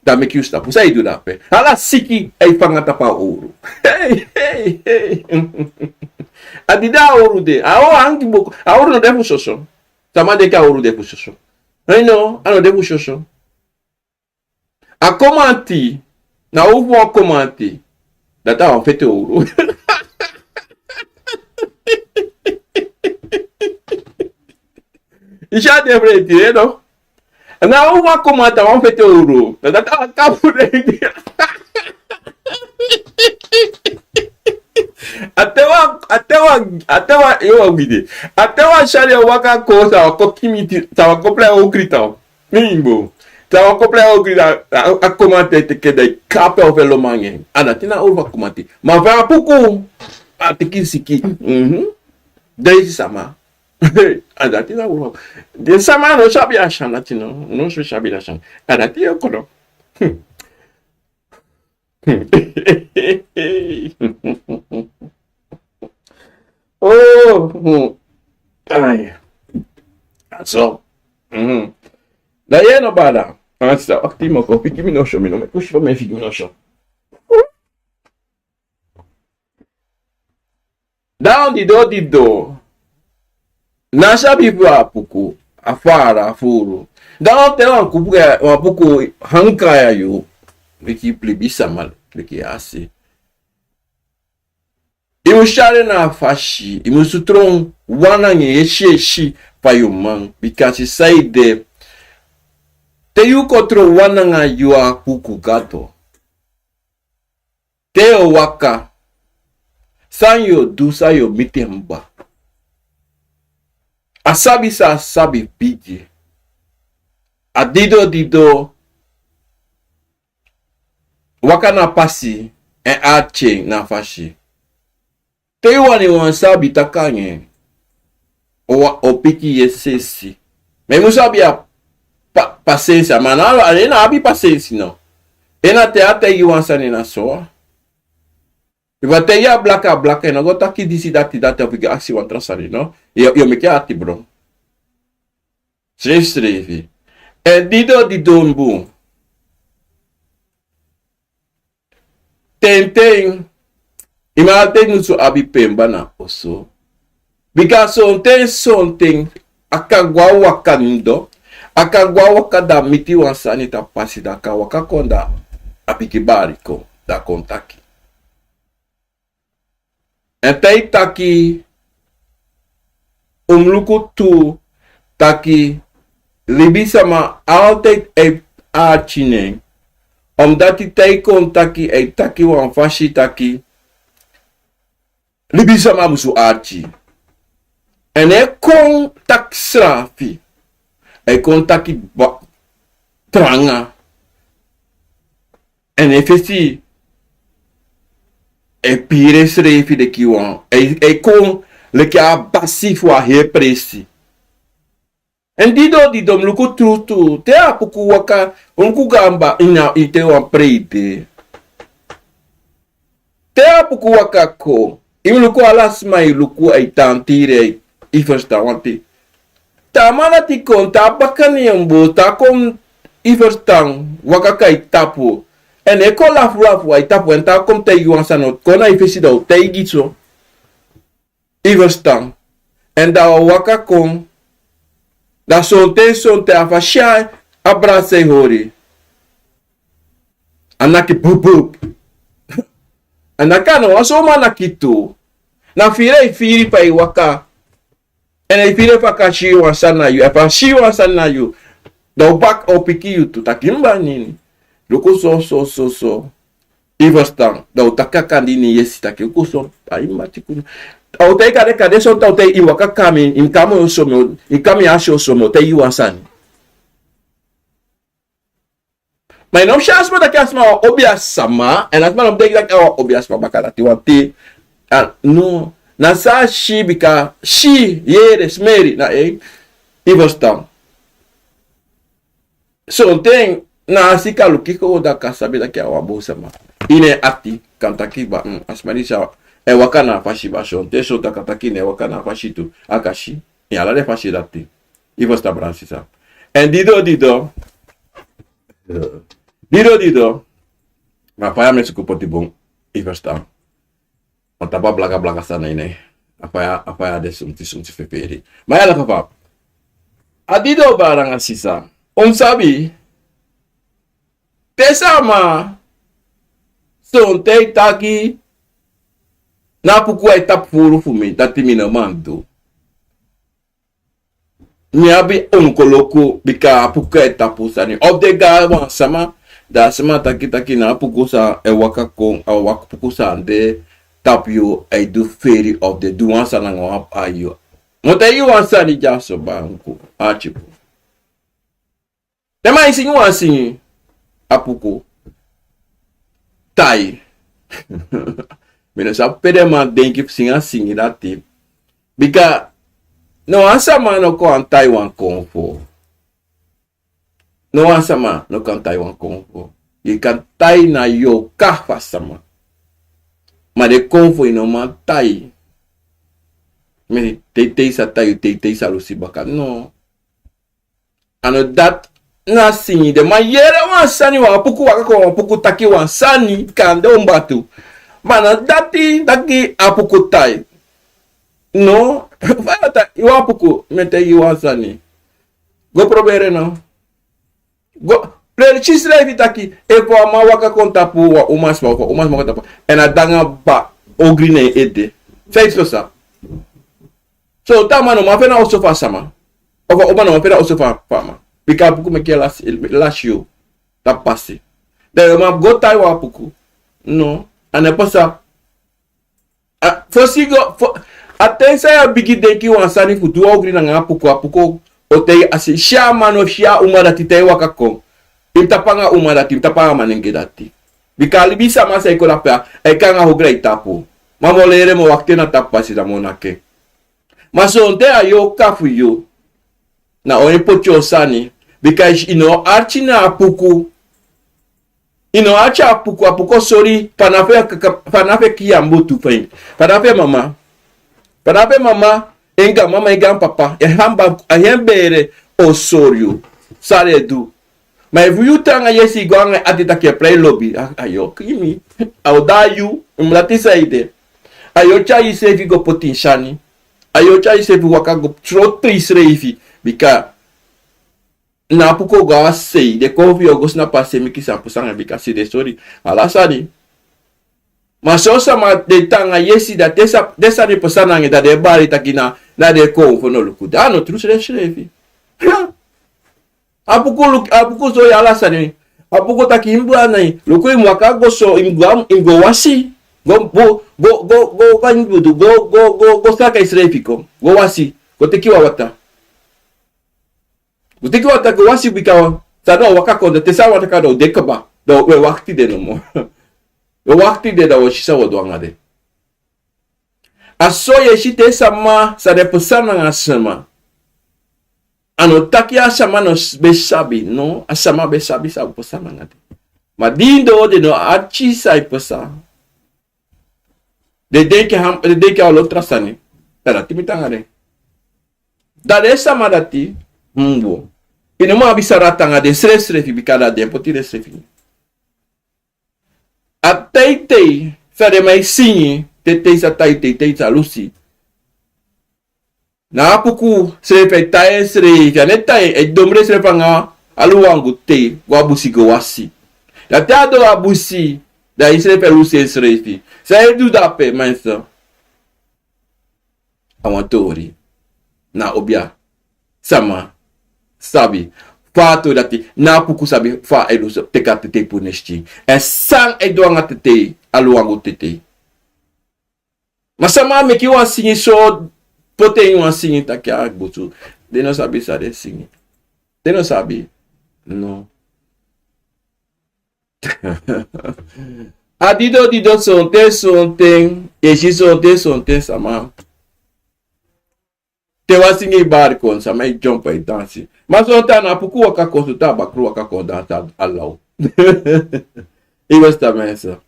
Dami ki usta pusa idu dape. Ala siki ay fangata pa ouro. Hey. Adida ouro de. Awo angi boko. Ouro no defu soso. Sama de ka ouro defu soso. No, ano defu soso. Akomanti. Na uvu akomanti. Data on fete ouro. Já deveria ter, não? Não, uma comanda, vamos fete ouro. Data capo de. Até eu ouvi. Até o achar o waka coisa, o kokimiti, tava completo o critão. Mimbo. Tawa kople ogida akomate te kede kape ovelo mange. Ana tina urva komati. Ma Wang Apuku atiki siki. Deze sama. Ada tina urva. De sama no shabi ashan latino. No shabi ashan. Ada tina kono. Oh. Ay. So. Da no bada. Anzi, ottimo, figli mi noscio, mi push per me figli mi noscio. Down di do. Nasha Wang Apuku. Afara, afuru. Down te Wang Apuku hankaya yu. Leki plebisa mal. Leki asi. Imu share na fashi. Imu sutron wana nye yeshi pa yu mang. Because say de. Te yu kotro wana nga yu Apuku gato. Te o waka. San yo du sa yo mite mba. Asabi sa asabi piji. Dido. Waka na pasi. En ache na fashi. Te yu wani wan sabi takanye. O piki yesesi. Me musabi a paciência, mas não há paciência não. E na teatro aí o ansani na só. E vai ter a blaca e não gosta aqui disse dati porque assim o transari não. E eu me quero ati bro. Escreve. E dido mbu. Tem. E mal tem no seu abipemba na osso. Because something akagwa wakanindo. Akagwa wakada miti wansani ta pasi da ka wakakonda apikibari ko da kontaki. Entai taki umluku tu taki libisama altijd e achine. Dati tai kontaki e taki wan fashi taki libisama musu achi. Ene kon tak srafi. E contaki tranga. En efesi. E pire srefi de kiwan. E kon leki a basif wa he presi. En dido mluku trutu. Te Apuku waka. Unku gamba ina ite wan preide. Te Apuku waka ko. Imluku alasma iluku ay tantire. Ifesta wanti. Tamana ti konta bakani yambo ta kom iverstang wakaka itapu ene ko lafu itapu enta kom te yuansano kona ifesi do te igitso iverstang en da waka kom da sonte afasha abrase hori anaki pupu anakano asoma nakitu na firi pa waka. En if you never shi wansana you, if shi wansana you, the back opiki you to takimba nini. Loko so. Ivastan, the utakaka nini yesi takiku so, aima tikunu. Auteka de kadeso taute iwaka kami, inkamo somo, inkami asho somo, te you wansani. Maar no chance dat ik maar obias sama en als maar op denk dat obias maar bakala ti wanti no na sa shi bika shi yere smeri na ivostam so tem na asika lukiko da kasabe da kia wabo sama ine ati kantaki ba asmanisha e wakana fashi ba shonte so takataki ne wakana fashi tu akashi e ala de fashi dati ivostam bransisa en dido ma paya me suku poti bong ivostam Mataba blaga sana ini. Apa ya de sumti feperi. Maya la papa. Adido barang asisa. Sabi. Tesama. Son te taki. Na puku ay tapuru fumi. Dati minamando. Niabi koloko bika puku ay tapusani. Obdega sama. Da sama taki na puku sa ewaka kong awak puku sa ande. Tapio ay do feri of the duansa na ngap ayo. Mota yu wansa ni jaso ba unku achipo. Tema isi wan sing Apuku. Tai. Meno sa pede ma denki sing dati. Bika no asama no ko an Taiwan Akomfo. No asama no kan Taiwan Akomfo. Ye kan tai na yo kahfa sama. Ma de Akomfo ino ma tai. Me te sa tai te sa lusi baka no. Ano dat na sini de ma yere wan sani wa Apuku waka ko Apuku taki wan sani kan de ombatu. Mana dati Apuku tai. No, iwa Apuku mete iwa sani. Go probere no. Go play chisre vitaki e po ma waka kontapu wa umas ma kontapu. Ena danga ba ogrine ede. Feit so. So tamano ma fena osofa sama. Ova omano ma fena osofa fama. Bika Apuku meke lasio ta passe. De ma go tai wa Apuku. No, ane pasa. Fosigo atensa ya bigi denki wansani futu ogri na Apuku otei asi shama no shia umada titei wakako. Imtapanga umada imtapanga manenge dati. Bikali bisa masa ikola pa ekanga hogra itapu. Mamolere mo wakte na tapasi da monake. Masonte ayo kafu yo. Na onepocho sani because archina Apuku. Acha Apuku sorry panafe kiyambutu fain. Panafe mama enga mama enga papa ehambere osorio sare du. Ma if you tanga yesi gwanga atita ke play lobi ayo kimi audayu umlati saide. Ayo cha isevi go potinshani. Ayo cha isevi wakago trotrisre ifi bika na Apuku ga sei de kofi ogos na passe miki sampusanga bika si de sorry alasani. Masosa ma de tanga yesi da desa de posana nge da de bari takina na de Akomfo no luku dano trusre shrefi. Apuku so ya alasani. Apuku takimbu anai luku imwaka go so imgo wasi go kanbudu go saka isrefiko go wasi go tekiwa wata. Utiki wata go wasi bikawa sano wakako de tesa wata do dekaba do we wakti de no mo. We wakti de da washisa wadwanga de. Aso yeshite sama sa de posana ngasema. Ano taki asama no besabi no asama besabi sa posana ngade. Madindo de no achi sai posa. De deke alotra sani. Tara timitangare. Da de sama dati mbo. Ino mo abisarata nga de sresre fi bikala de poti de srefi. Atei fere mai sinyi te sa tai sa lusi. Na Apuku srefe tai sre janeta e domre srefa nga aluangu te wabusi go wasi. La teado abusi da isrefe lusi srefi. Sa edu dape mansa. Awantori na obia sama sabi fato dati na Apuku sabi fa elu teka tete punesti en sang edwanga tete aluango tete masama meki wan singi so pote wan singi takia butu de no sabi sa de singi de no sabi no adido sonten e si sonten sama te wasingi bari kon sama i jump e dansi. Mas onta na Apuku waka konsulta bakru waka kon dansa alla. Iwas ta mensa.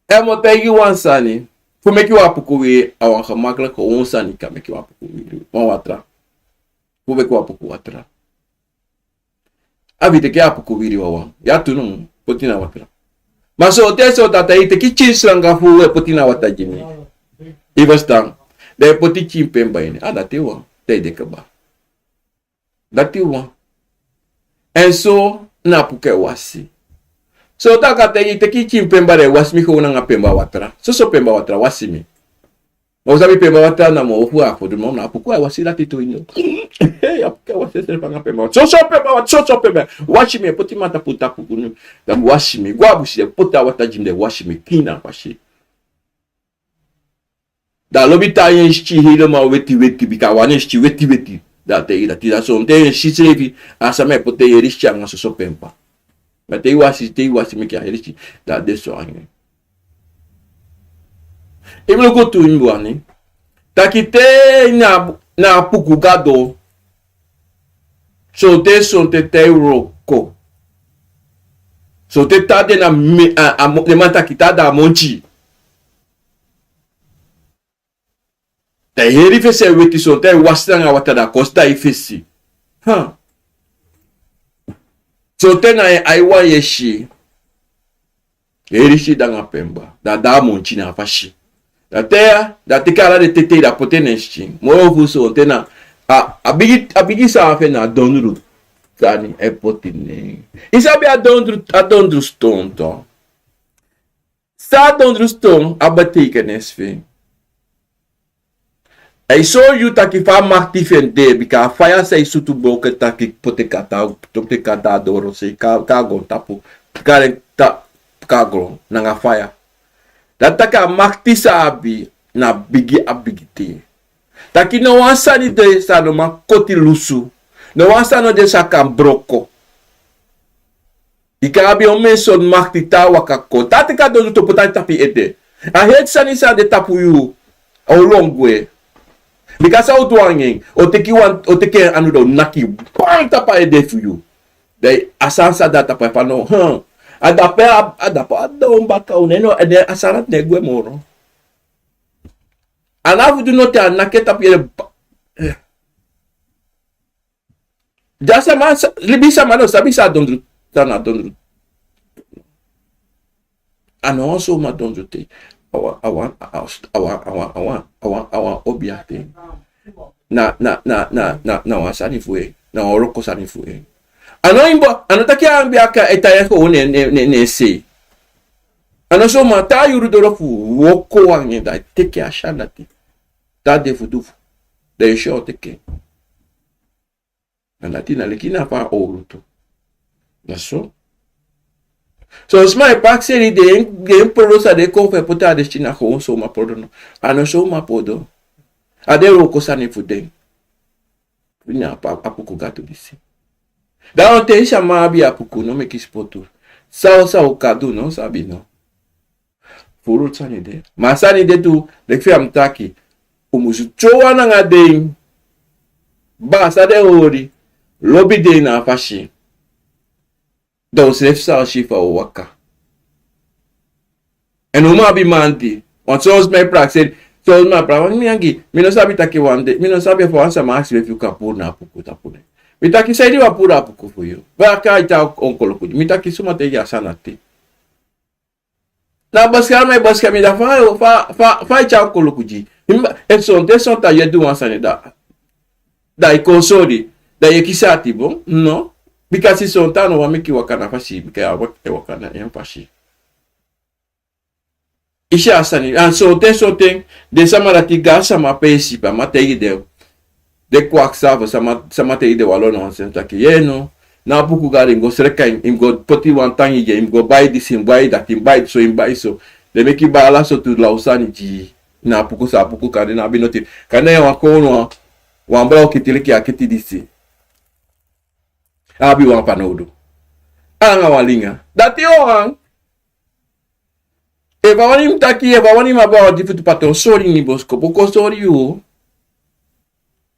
E mo tegi wansani. Fu meki wa Apuku we awan khamakla ko wansani ka meki wa Apuku we. Wan watra. Fu meki wa Apuku watra. Avite ke Apuku we wawan. Ya tunu potina watra. Mas onta so tata ite ki chislanga fu we potina wata jini. Iwas ta. De poti chimpemba ini. Dati wa. Te de kaba. Dati wa. En so na Apuku wasi. So taka te ki chimpemba re wasi mi ko na pemba watra. So pemba watra wasi mi. Mo sabi pemba watra na mo fu afo de mo na Apuku wasi dati to inyo. Hey Apuku wasi se panga pemba. So pemba watra so pemba. Washi mi poti mata puta Apuku. Da washi mi gwa bushi pota wata jinde washi mi kina washi. Da lobi ta yen shi hilo ma weti bika wane shi weti. dati da son te shitrevi asame pote erishi anga so pempa ma te wasi meki erishi da deso ange iblo ko tu imbuani takite na Apuku gado so te roko so te tade na le manta kitada monchi te heri fese weti so te wasanga watada costa ifesi so te na aiwa yeshi heri shi danga pemba da monchi na fashi da te kala de tete da poteneshi mo fu so te na abigi sa fe na donru tani e potine isabi adondru stone to sa adondru stone abate nesfe I saw you taki fa maktifen de bika fire say sutu boke taki pote kata doro se kago tapu kare ta kago nanga fire dat taka makti sabi na bigi abigiti taki no wansani de sa no makoti lusu no wansano de sa kan broko ikabi o menson makti ta wakako tati ka do to potati tapi ede a het sani sa de tapu yu au longwe because how do I o teki anu do naki panta pa ede for you dai asansa data pa no adapa do mbaka uneno ede asarat negwe moro alafu do not naketa pele jasa man libisa mano sabisa dondru tana dondru ano so ma dondru te awan obiate na wasani fue na oroko sani fue ano imbo ano takia ambiaka etaya ko ne se ano so mata yuru dorofu woko wange da teke ashanati ta de futu de sho teke na latina lekina pa oruto na so smai pak seri de produsa de kofe pota de china ko so ma podo ano so ma podo ade roko sani fude ina pa Apuku gato disi da on te chama bi Apuku no meki spotu sa o kadu no sabi no furu tsani de masani de tu de fe amtaki umuzu chowa na ngade ba sa de ori lobi de na fashi dos refsa shifa o waka en uma bi mandi on sos me praxed so ma pra mi angi mi no sabi taki wande mi no sabi fo ansa max if you kapur na Apuku tapune mi taki sai di wapura Apuku for you ba ka ita onkolo ku mi taki suma te ya sanati na baskar mi da fa cha onkolo ku ji e son ta yedu wansane da ikonsori da yekisati bon no because son tano wa meki wakana fashi bika wakana yan fashi isha asani and so te de samarati gasa ma pesi pa matei de kwaksava sama te de walono ansenta ki yeno na Apuku gari ngo sreka go poti wantangi je go buy this in buy that in buy so de meki bala so tu lausani ji na Apuku kade na binoti kana ya wakono wambra kitiliki akiti disi abi wan panodo anga walinga dati orang eva wani maba difutu pato sori ni bosko poko sori you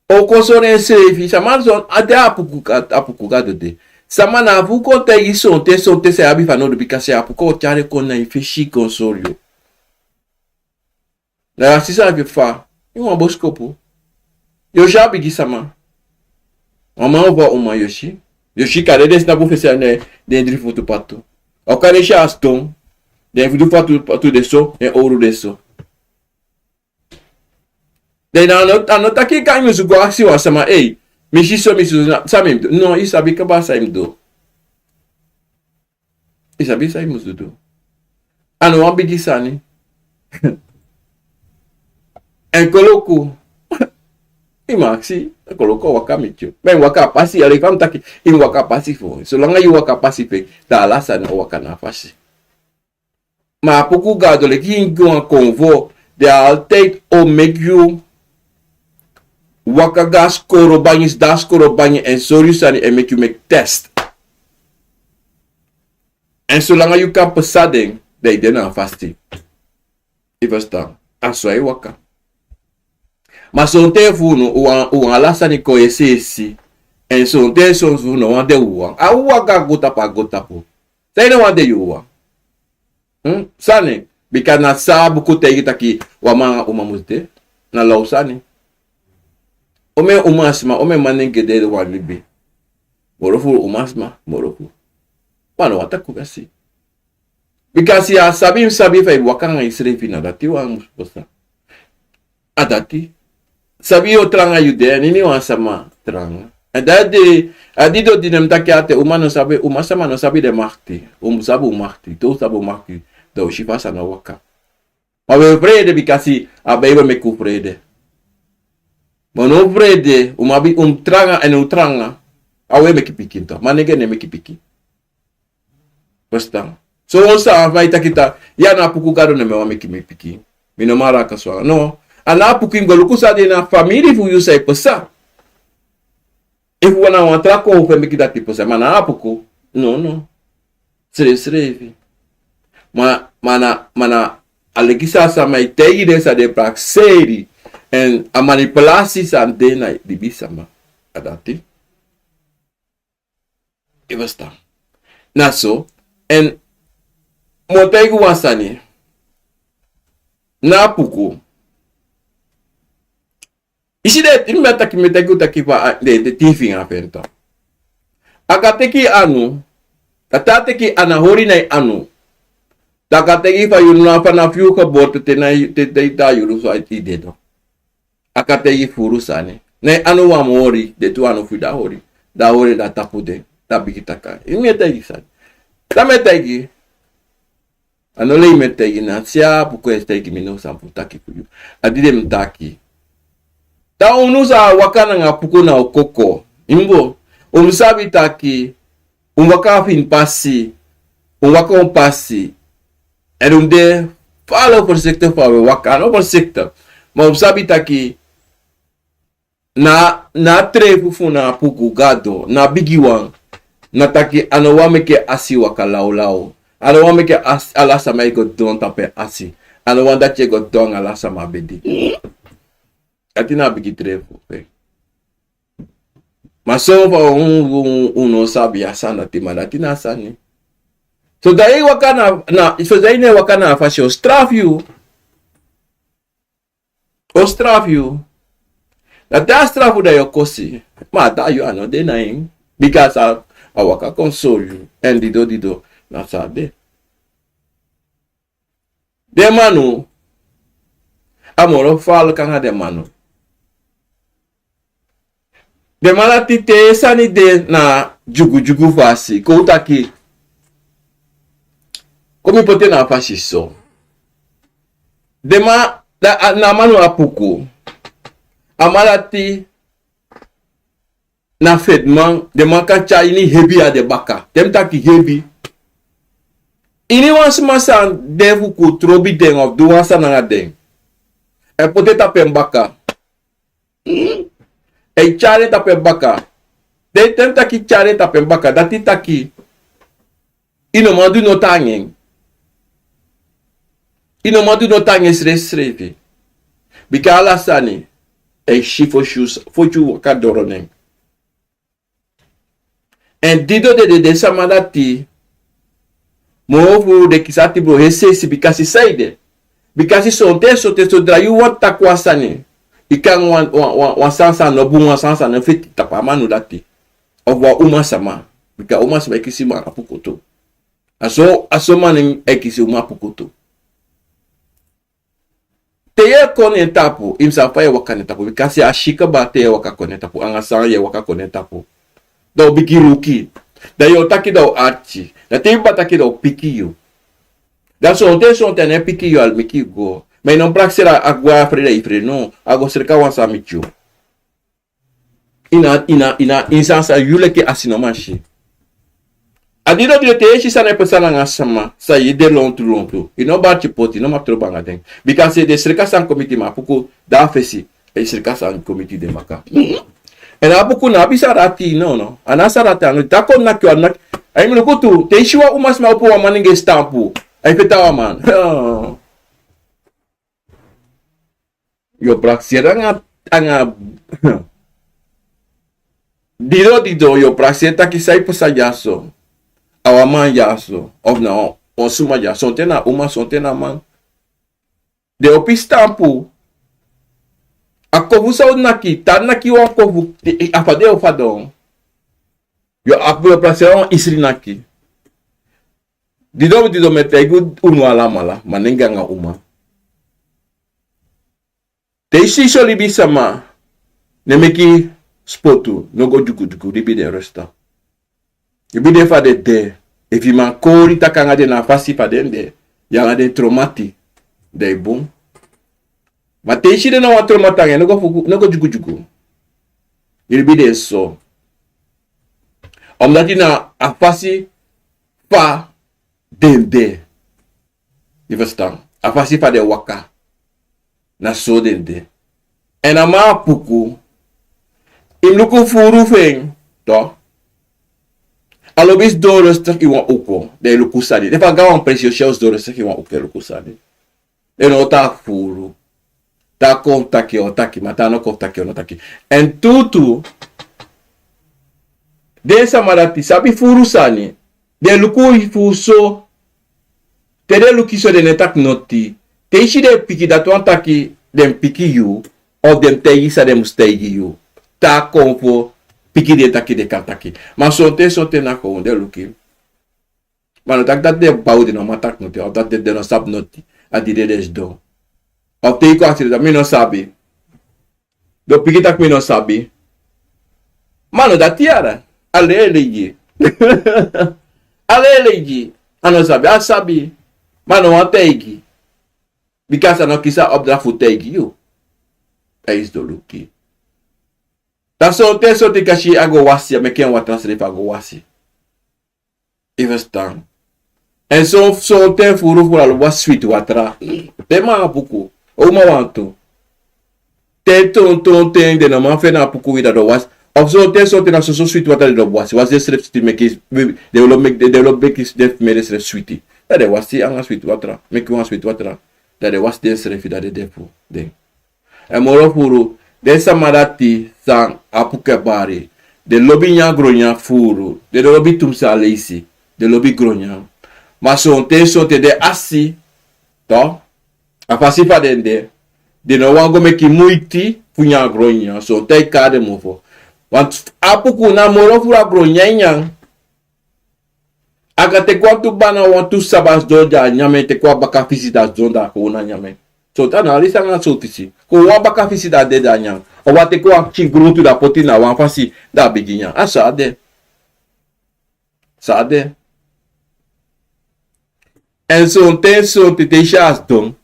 o ko sori sefi samazon ade Apuku gado de samana Apuku te iso te se abi panodo bikase Apuku chare kona ifeshi konsorio na sisa bi fa iwa bosko po yo jabi gisama mama ova uma yoshi kare des na bufese ne dentro foto pato o kare shaston dentro pato de so e ouro de so de na taki kai musu go aksi wa sama mishi samim no isabi ka ba saim do isabi saim musu do ano ambigi sani en koloku imaxi koloko waka micho ben waka pasi ali fam taki in waka pasi fo so langa yu waka pasi pe da alasa na waka na fasi ma Apuku gado le king go Akomfo they all take or make you waka gas koro banyi das koro banyi en sorry sani en make you make test. En zolang you kan pesading, dat je dan fasting. Je verstaan? Aswai waka. Maar zo'n telefoon, u alasani ko esesi. En zo'n telefoon, no wande uwa. A waka gotapo. Say no wande uwa. Sani, because na sabu ko tegi taki wamanga umamute. Na lausani. Ome umasma, ome manenge de walibi. Morofu umasma, morofu. Mano wataku kasi. Because ya sabi fa wakanga isrefi na dati wa musposa. Adati. Sabi o tranga yude nini wa sama tranga. Adade adido dinem takiate umano sabi umasama no sabi de marti. Sabu marti, to sabu marti. Do shifasa na waka. Ma we vrede because abebe me ku vrede. Mono vrede umabi tranga en tranga. Awe me kipiki to. Manege ne me kipiki. Basta. So onsa vai kita ya na puku gado ne me wa me kipiki. Mino mara kaswa. No. Ana puku ngoluku sa de na family fu you say pesa. If wana watra ko fe me kita tipo sa mana apuku. No. Sre. Mana alegisa sa mai tegi de sa de praxeri en a manipulasi sa de na di bisama. Adati. Ibasta. Naso en motegu wasani na puku isi de timeta kimetegu takipa de tifi ngapento akateki anu tatateki anahori na anu takateki fa yunna fa na fiu ka bot te na te ta yuru so iti dedo akateki furusane na anu wa mori de tu anu fu da hori da tapude tabikitaka imetegi sa tametegi anole imetegi na sia puku estegi mino samputaki kuyu adide mtaki ta unusa wakana nga puku na okoko imbo umsabi taki umwaka fin pasi umwaka pasi erunde follow for sector for waka no for sector ma umsabi taki na trefu funa puku gado na bigiwan na taki anowame ke asi waka laulau anowame ke alasa mai go don tape asi anowanda che go don alasa mabedi atina bigi trefu maso fa uno sabi asana timana tina sani so dai wakana na so dai ne wakana fasho straf you na da strafu da yokosi ma da you ano de nine because a waka console you and dido na sabe de manu amoro fal kanga de manu de malati te sani de na jugu fasi ko utaki komi pote na fasi so de ma na manu apuku amalati na fedman de makacha ini hebi a de baka dem taki hebi ini wans masa devu ku trobi den of do wansa na den e pote tape mbaka e chare tape baka de tem taki chare tape baka dati taki ino mandu no tangen srevi bika ala sani e shifo shoes fochu waka doronen en dido de samadati movu de kisati bro hesesi bikasi saide bikasi sonte so drayu wata kwasani ikan wan sansa no bu wan sansa no feti tapamanu dati ovwa uma sama bika uma sama ekisi ma apukoto aso manin ekisi uma apukoto teye konetapo imsa fa ye wakanetapo bikasi ashika ba teye wakakonetapo angasanga ye wakakonetapo do bikiruki da yo taki do archi da timba taki do pikiyo da sonte ne pikiyo al meki go mais non praxera agua freda ifre no ago cerca wansa michu ina insansa yule ke asinomashi adido de te sana pesana ngasama sa yide lontu ino ba chipoti no matro banga den because de cerca san committee ma puku da fesi Esse caso comiti de maca. En Apuku na bisa rati no. Anasa rati anu tako na kyo na. Ay mo kutu, te shiwa umas ma upo wa maninge stampu. Ay petawa man. Yo praksira nga Dido yo prakseta ki sai pasa yaso. Awaman yaso. Of na on suma yaso. Sonte na uma sonte na man. De opi stampu. Akovu sa naki. Tan naki wan kovu. Afade o fadon. Yo apu praksera on isri naki. Dido metegu unu alamala. Manenga nga uma. Te isi so libi sama. Nemeki spotu. No go juku. Libi de resta. Libi de fa de. If you man kori takanga de na fasi pa de. Yanga de traumati. De bom. Maar te isi de na wa traumatanga. No go juku. Libi de so. Omdat je na a fasi pa de. Je verstaan? A fasi pa de waka. Na so dende. En ama Apuku. Im luku furu feng. To. Alobis do rustig iwan uko. De luku sadi. De pa gawan presio shells do rustig iwan uke luku sadi. De no ta furu. Ta kom taki o taki. Mata no kom taki o no taki. En tutu. De samarati. Sabi furu sani. De luku ifu so. Te de luki so de netak noti. Te isi de piki dat wan taki dem piki you of dem tegi sa dem stegi you. Ta Akomfo piki de taki de kataki. Maar sonte na gewoon de luki. Maar dat dat de bouwde no matak noti of dat de no sab noti adi de des do. Of te iko asiri dat mi no sabi. Do piki tak mi no sabi. Mano dat tiara. Ale legi. Ale legi. Ano sabi. Asabi. Mano wan tegi. Because ano kisa opdracht voor tegen you. Hij is de luki. Dat zo te kashi ago wasi. Me ken wat transref ago wasi. Even staan. En zo ten furu voor al was sweet watra. Te ma Apuku. Oma wanto. Te ton de na man fe na Apuku wida do was. Of zo te na so sweet watra do was. Was de strep sti make develop is def me de strep sweetie. Dat de wasi anga sweet watra. Make one sweet watra. Dat de was den srefi dat de defu den. En moro furu den samarati sang Apuku bari. De lobi nya gronya furu. De lobi tumsa leisi. De lobi gronya. Ma sonte de asi. To. Afasi pa den de. De no wango meki muiti funya gronya. So te kade mofo. Want Apuku na moro fura gronya nyang. Aga te kwa tu bana wan tu sabas doja nyame te kwa baka visita zonda ko na nyame. So ta na lisa nga so tisi. Ko wa baka visita de da nyang. O wa te kwa chi gruntu da poti na wan fasi da beginya. Asa de. Sa de. En so te shas don.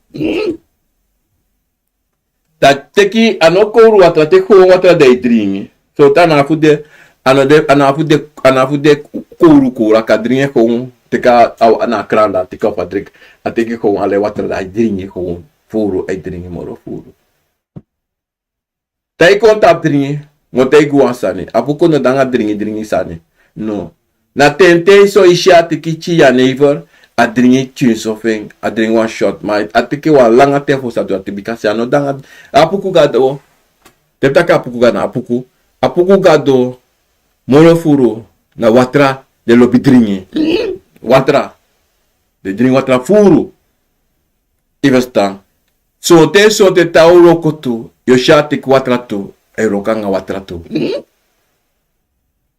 Ta teki anoko watra te ko watra de dringi. So ta na fude anafude kuru kadringe gewoon teka au ana kranda teka padrik ateki gewoon ale water da dringi gewoon furu ai dringi moro furu tai konta dringi mo tai guansani Apuku no danga dringi sani no na tente so isha teki chi ya neighbor a dringi chin so feng a dringi one shot mai ateki wa langa tempo sa do atibikasi ano danga Apuku gado tepta Apuku gana Apuku gado moro furu na watra de lobi dringi. Watra. De dringi watra furu. Ivesta. So te tauro kotu. Yoshati kwatra tu. Erokanga watra tu.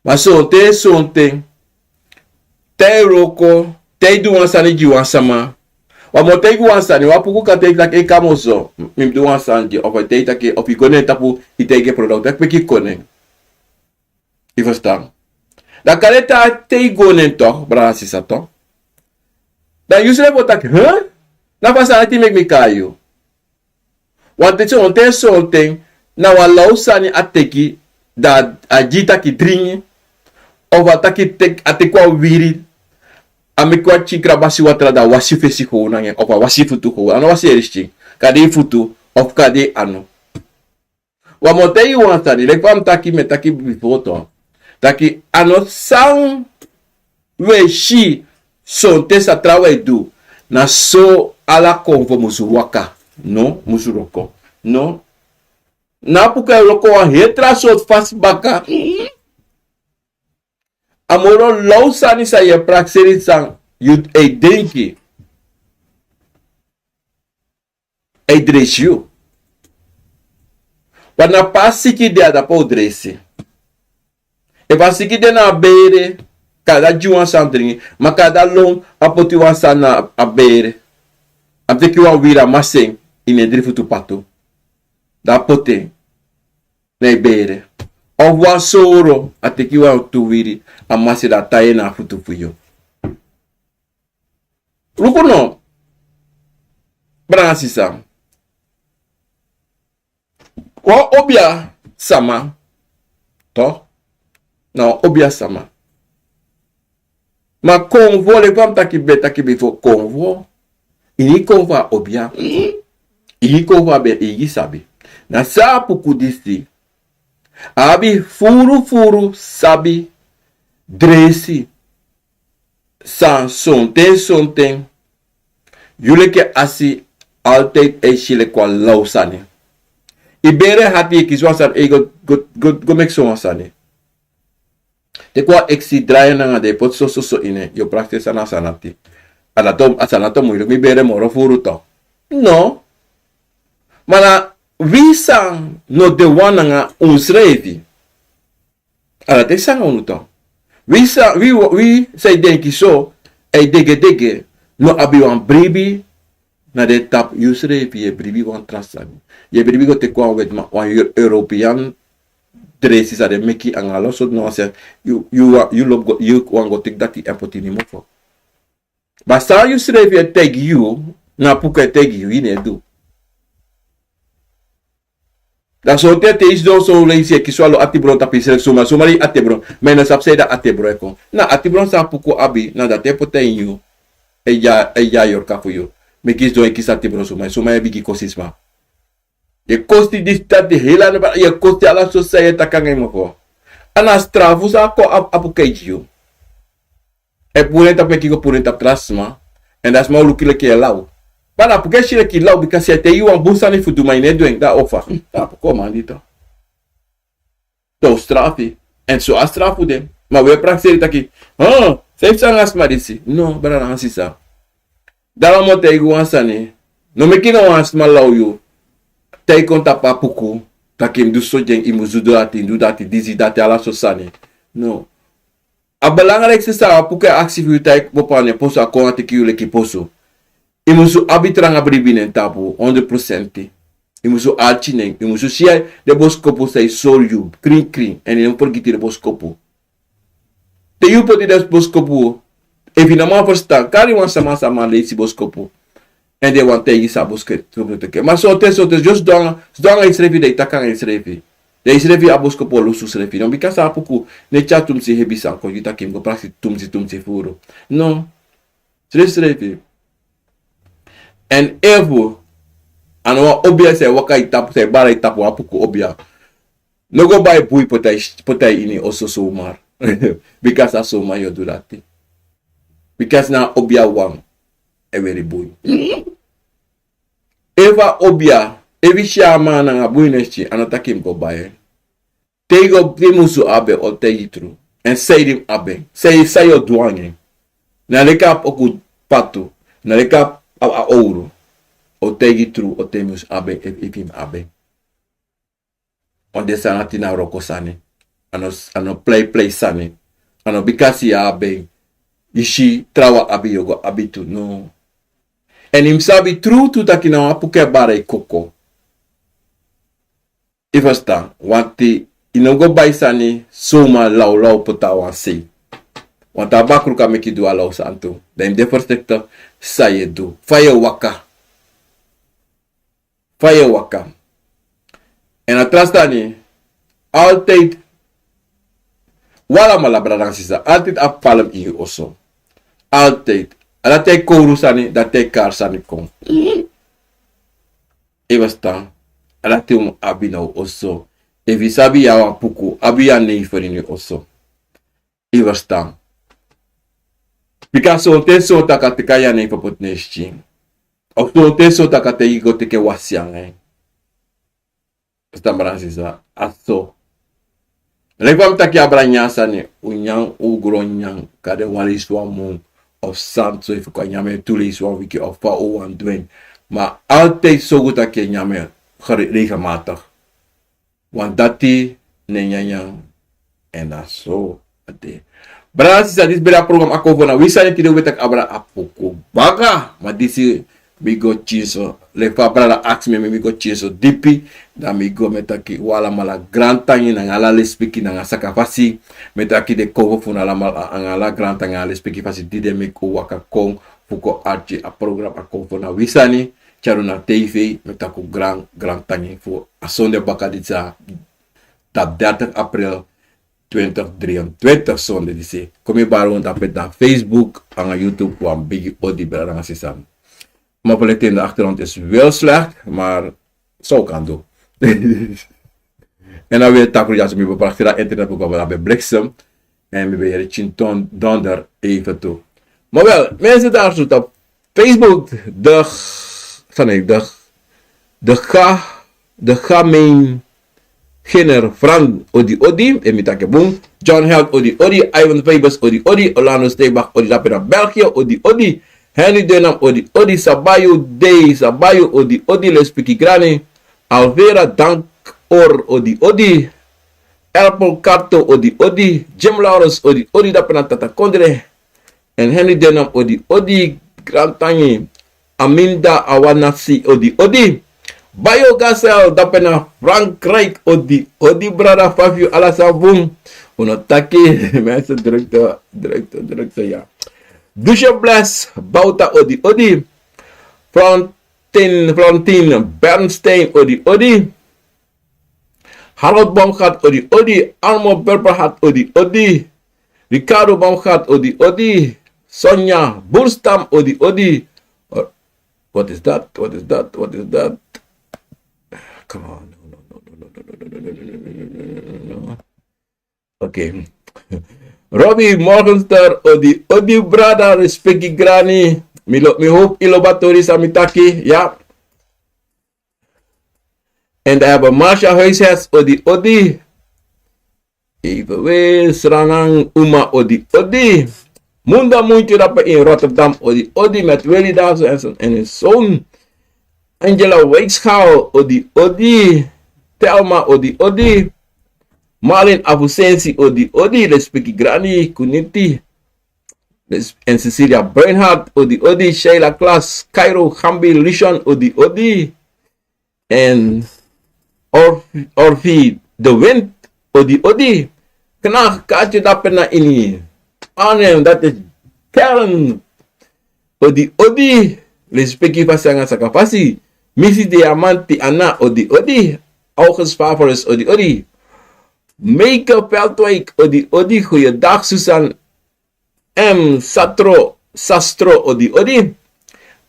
Ma so te. Te roko. Te duansani jiwansama. Wa mo te guansani. Wapuku ka te like ekamoso. Mim duansani. Of te take. Of ikone tapu. Iteke product. Ek peki kone. Ivesta. Da kaleta te gonen toch, brasi sa toch. Dan yusle botak, huh? Na pasa ati make me kayo. Want het something na walau sani ateki da ajita ki dringi of ataki tek atekwa wiri amikwa chikra basi watra da wasife si ko nange of wasifu tu ko ano wasi erishi kade futu of kade ano Wamote yu wansani. Lek fam taki me taki bifoto. Taki ano sang we shi son te sa trawe du. Na so ala Akomfo musu waka. No, musu roko. No. Na puka roko wa hetra sot fast baka. Amoro low sani sa ye prakseri sang yu e denki. E dresyu. Wana pasiki de ada po dresse. E pasiki de na bere. Cada juan sandringi. Ma cada long apoti wan sana a bere. Ante ki wan wira maseng. Ine drifutu pato. Da pote. Ne bere. Of wan soro. Ate ki wan tuwiri. Amasi da taye na futu fuyo. Luko no. Bransi sam. Wa obia sama. To. No, obia sama. Ma konvo le kwam taki beta ki befo konvo. Ini konva obia. Ini konva be igi sabi. Na sa Apuku disi. Abi furu sabi. Dresi. San sonten. Jullie ke asi altijd eishile kwa lausani. Ibere hati kiswasan ego go mek so wasani. Te kwa eksi draai na de pot so ine yo practice na sanati. Asanato moeilijk mi bere moro furu to. No. Mana wisang no de wana nga unsrevi. Ala te sanga unuto. We say denki so e dege no abi wan bribi na de tap usrevi ye bribi wan transabi. Ye bribi go te kwa wet ma wan European dresses are meki angalo so no say you want go take dati empoti ni mofo. Basta usrevi tag you na puka tag you ine do. Da so te is do so leisi ki swalo atibron tapi suma sumari atibron mena sapseda atibron ko na atibron sa Apuku abi na da te poten you ya yor ka fuyo me kis do ki atibron suma bigi kosisma ye kosti distat de hela na ye kosti ala society takanga mo ko ana strafu sa ko Apuku you e purenta pe ki ko purenta trasma and that's more lukile ke law. Bana porque shire ki law because te you an busa ni fudu mai ne doing da offer. Da ko mandito. To strafi. En so a strafu dem. Ma we praxeri taki. Ah, sei sangas marisi. No, bara na sisa. Dala mo te igu ansani. No me kino ans malaw you. Te konta pa Apuku. Takim du so jeng imuzu dati dizi dati ala so sani. No. A belangrijk se sa Apuku activiteit bopane poso a konta ki leki poso. Imusu abitranga bribinen tapu 100%. Imusu alchinen, imusu sia de boskopo sei solju, kring en in porgiti de boskopo. Te you poti de boskopo. Evidemment verstaan, kari wan sama leisi boskopo. En de wan tegi sa bosket. Maar so te just donga isrevi de takanga isrevi. De isrevi a boskopo lusu isrevi. Non because Apuku ne chatum si hebisan ko yuta kim go praksi tumsi furo. No. Isrevi. En evo anwa obia se waka itapu se bara itapu Apuku obia. No go buy bui potai ini also so mar. Because aso ma yo do that. Because na obia wang e very bui. Eva obia evi shama na nga bui neshi anatakim go buy. Tego primusu abe o tegi tru. En say dim abe. Say yo duange. Na lekap oku patu. Na lekap a ouro. O tegi tru o temus abe epim abe. On de sanati na roko sani. Ano play sani. Ano bikasi abe. Ishi trawa abi yogo abitu no. En him sabi tru tu takina Apuku bare koko. Ifasta wanti inogo bai sani soma lau potawa sei. Want abakru ka meki du alau santo. Dan de first sector saye do. Fire waka. En atrás tani altijd wala malabra sisa. Altijd apalem in oso. Altijd. Ala te koru sani dat te kar sani kon. Even staan. Ala te abinau oso. If you sabi ya Apuku, abi ya nei for you also. Iverstaan. Because so te so takatika ya nei for potnesti. Of so te so takate igo teke wasyang. Stambrasisa aso. Levam taki abranyasa ni unyang ugronyang kade wali swamon of sant so if kwa nyame tuli swan wiki of fa o wan dwen. Maar altijd so goed dat je nyame regelmatig. Want dati nenyanyang en dat zo. Berarti sa dis bela program Akomfo na wisa ni tidak betak abra Apuku baga ma disi migo chiso le fa brada ask me migo chiso dipi da migo metaki wala mala grantangi na ngala le speaki na ngasaka fasi metaki de kovo funa la mala ngala grantanga le speaki fasi dide miko waka kong fuko archi a program Akomfo na wisa ni charu na TV metaku grantangi fu asonde bakaditsa dat 30 April 2023 zonde die se. Kom je baron tapet na Facebook en YouTube kwam bigi odi berang asisan. Mijn palet in de achtergrond is wel slecht, maar zo kan doen. En dan weer takker jas mi bepaald via internet ook wel bij bliksem en we weer chinton donder even toe. Maar wel, mensen daar zo op Facebook de gaming Ginner Fran Odi en mitake boom. John Held Odi, Ivan Fabers Odi, Orlando Steebach Odi Lapena België Odi, Henry Denham Odi, Sabayo Day, Sabayo Odi, Lespiki Grani, Alvera Dank Or Odi, Apple Carto Odi, Jim Lawrence Odi Lapena Tata Kondre, en Henry Denham Odi, Grantangi, Aminda Awanasi Odi, Biogasel dapena Frankrijk Odi brada Fabio Alasabum unotaki mensen drukte ja. Dusje Bless Bauta Odi Florentine Bernstein Odi Harold Baumgart Odi Armo Berberhat Odi Ricardo Baumgart Odi Sonja Boerstam Odi What is that? Come on. No. Okay. Robbie Morgenster, Odi brada, respecti grani. Mi hoop ilobatori samitaki, ja. En daar hebben Marcia Huishes, Odi. Even weer, Sranang Uma, Odi. Munda Muntje dat in Rotterdam, Odi met Willy Dazen en zijn zoon. Angela Weitschaal, Odi, Thelma, Odi, Marlin Abusensi, Odi, Respecti Grani, Kuniti, en Cecilia Bernhardt, Odi, Sheila Klaas, Cairo, Gambi, Lishon, Odi, en Orvi de Wind, Odi, Knag, Kaatje Dapena Ini, Arnhem, dat is Karen, Odi, Respecti Pasanga Sakapasi, Missy Diamanti Anna Odi, August Favoris Odi, Make-up Veldwijk Odi, goeiedag Susan M. Sastro Odi,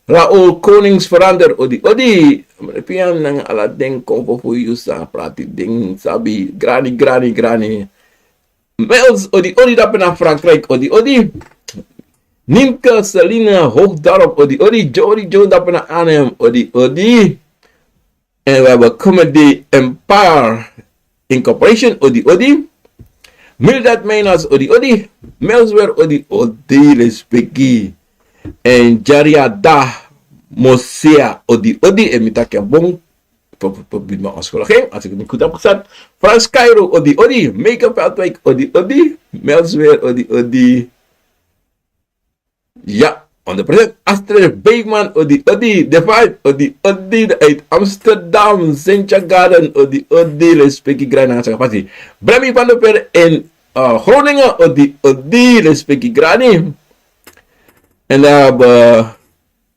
Raoul Koningsverander Odi, Pian nang aladeng kompo fuyu sa prati ding sabi, grani, Mels Odi dapen na Frankrijk Odi, Nimke Selina Hoogdarp Odi, Jody Joe dapen na Arnhem Odi. En we hebben Comedy Empire Incorporation Odi, Mildred Mainas Odi, Melswer Odi, Respecti, en Jaria Da Mosea Odi, en mitake bong, probeer me afscholing, als ik het niet goed heb gezet, Frans Cairo Odi, Make-up Veldwijk Odi, Melswer Odi, ja, 100%. Astrid Beekman, Odi, The Vibe, Odi, uit Amsterdam, Sintja Garden, Odi, Respecti Grani, Sakapasi. Bremi van der Per in Groningen, Odi, Respecti Grani. En daar hebben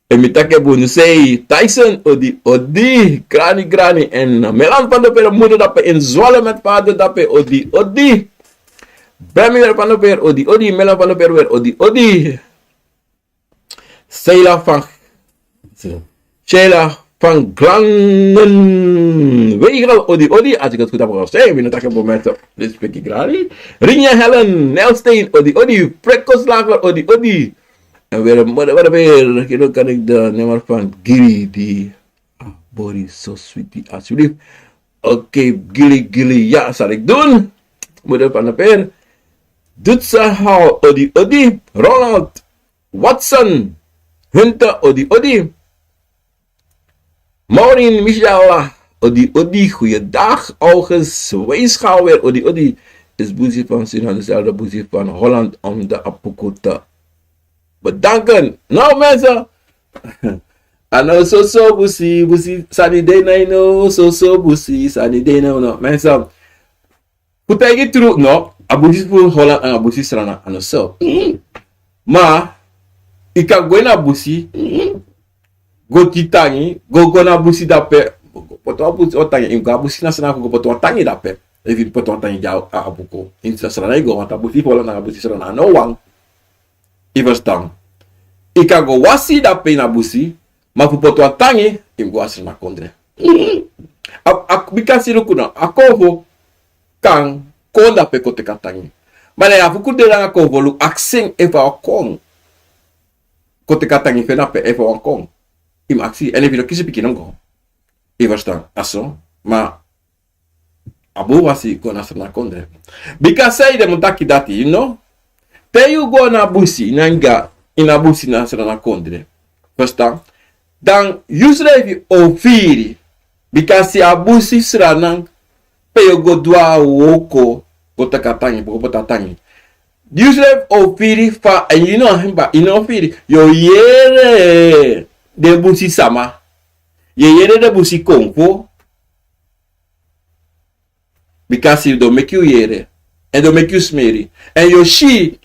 Emitake Bonusei, Tyson, Odi, Grani. En Melan van der Per, moeder dappen in Zwolle met vader dappen, Odi. Bremi van der Per, Odi, Melan van der Per weer, Odi. Sheila van Glanenwegel, odi, als ik het goed heb gezegd, we natuurlijk op mensen, dit spreek ik graag. Rinja Helen, Nelsteen, odi, Prekoslager, odi. En weer, dan kan ik de nummer van Giri, die, body, so sweetie, alsjeblieft. Oké, Gili, ja, zal ik doen. Moeder van de peer. Dutsa Hall, odi, Ronald, Watson, Hunter, odi. Maureen, Michelle, odi, goeiedag. August, Weeschaal weer, odi. Is boezie van Suriname, dezelfde boezie van Holland, om de Apuku te bedanken. Nou mensen. Ano so busi sani day na no so busi sani day na no mensen. Putai gitu true no abusi fu Holland ang abusi Suriname ano so. Ma ika go na busi go titangi go na busi dape poto abusi otangi inga busi na sana go poto otangi dape. Evi poto otangi jauh Apuku. Insa Suriname go ata busi Holland ang abusi Suriname no wang. Ivestang. Ika go wasi dape na busi. Ma poto atangi imgo asir na kondre. Bikasi lukuna Akomfo kang konda pe kote katangi. Mana ya fuku de la Akomfo lu aksing eva akong. Kote katangi fena pe eva akong. Im aksi ene vino kisi pikinong go. Ivastan aso ma abu wasi ko na asir na kondre. Bikasi de mutaki dati, you know? Te you go na busi nanga ina busi na asir na kondre. Verstaan? Dan yusrevi ofiri bikasi abusi sranang peyogo dwa woko potakatangi potatangi yusrev ofiri fa himba ofiri yo yere de busi sama yere de busi konfo bikasi do make you yere and do make you smeri and yo shi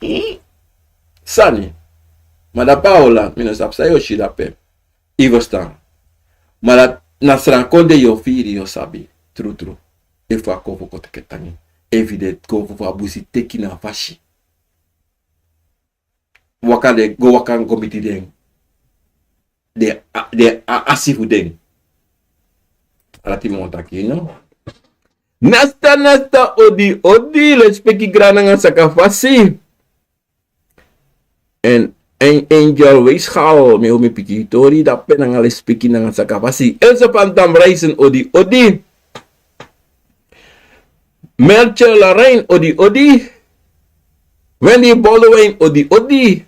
sani mada paola mina sapsa yo shi da pe Ivostan. Maar na srankonde yo firi yo sabi. True. Efo Akomfo kote ketangi. Evident Akomfo abusi teki na fashi. Waka de go waka ngomiti deng. De asifu deng. Alati montaki, you know? Nasta odi let's peki grana nga sakafasi. En Angel Weeschaal, me ome piki tori, dape nang alis piki nang sakapasi. Elsa Pantam Reisen, odi. Merche Lorraine, odi. Wendy Baldwin, odi.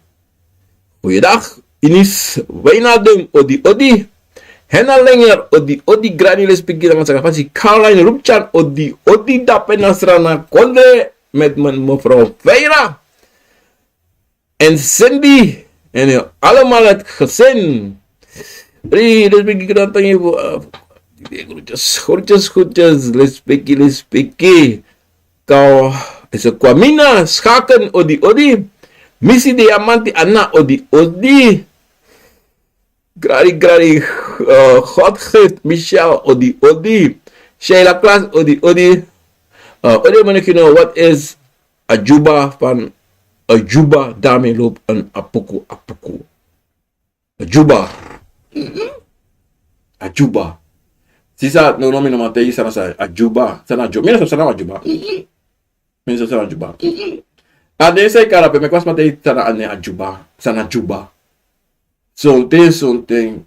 Goeiedag. Inis Wijnaldum, odi. Henna Lenger, odi. Granules piki nang sakapasi. Caroline Rupchan, odi. Dape nasrana konde met mevrouw Veira. En Cindy. En allemaal het gezin. Let's begin gedante even. Groetjes. Let's begin. Kau is een kwamina. Schaken, odi. Missie diamanti, Anna, odi. Grari. Godgit, Michelle, odi. Sheila Klaas, odi. Odi, man, you know what is a juba van Ajuba, daarmee loopt een Apuku. Ajuba. Sisa, no nomi no matei sana sa Ajuba. Sana Ajuba. Mina sana Ajuba. Ade sai cara pe me kwas matei sana ane Ajuba. Sana Ajuba. Sonten.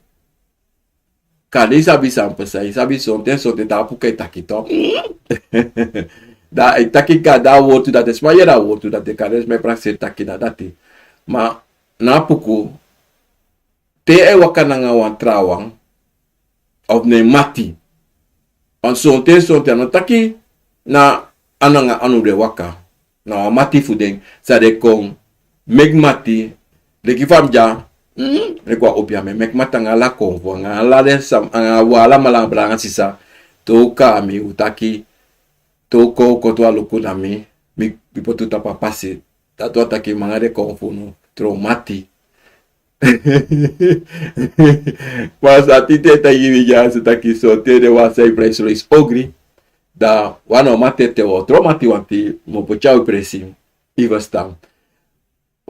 Kade sabi sampa sai. Sabi sonten ta Apuku itakito. Da itaki kada wotu dat is maar jera wotu dat de kades me praxer taki na dati. Ma na Apuku te waka nga wan trawang of ne mati. On sonte no taki na ananga anu de waka. Na mati fudeng sa de kong meg mati de kifamja kwa opia me meg matanga la konvo nga la de sam nga wala malang branga sisa to ka mi utaki toko kotoa lukunami mi pipotu tapa pasi tatu ataki mangare konfunu traumati. Mas atite ta yimi ja sitaki so te de wa sai price race ogri da wano matete o traumati wanti mo pochau presim ivastam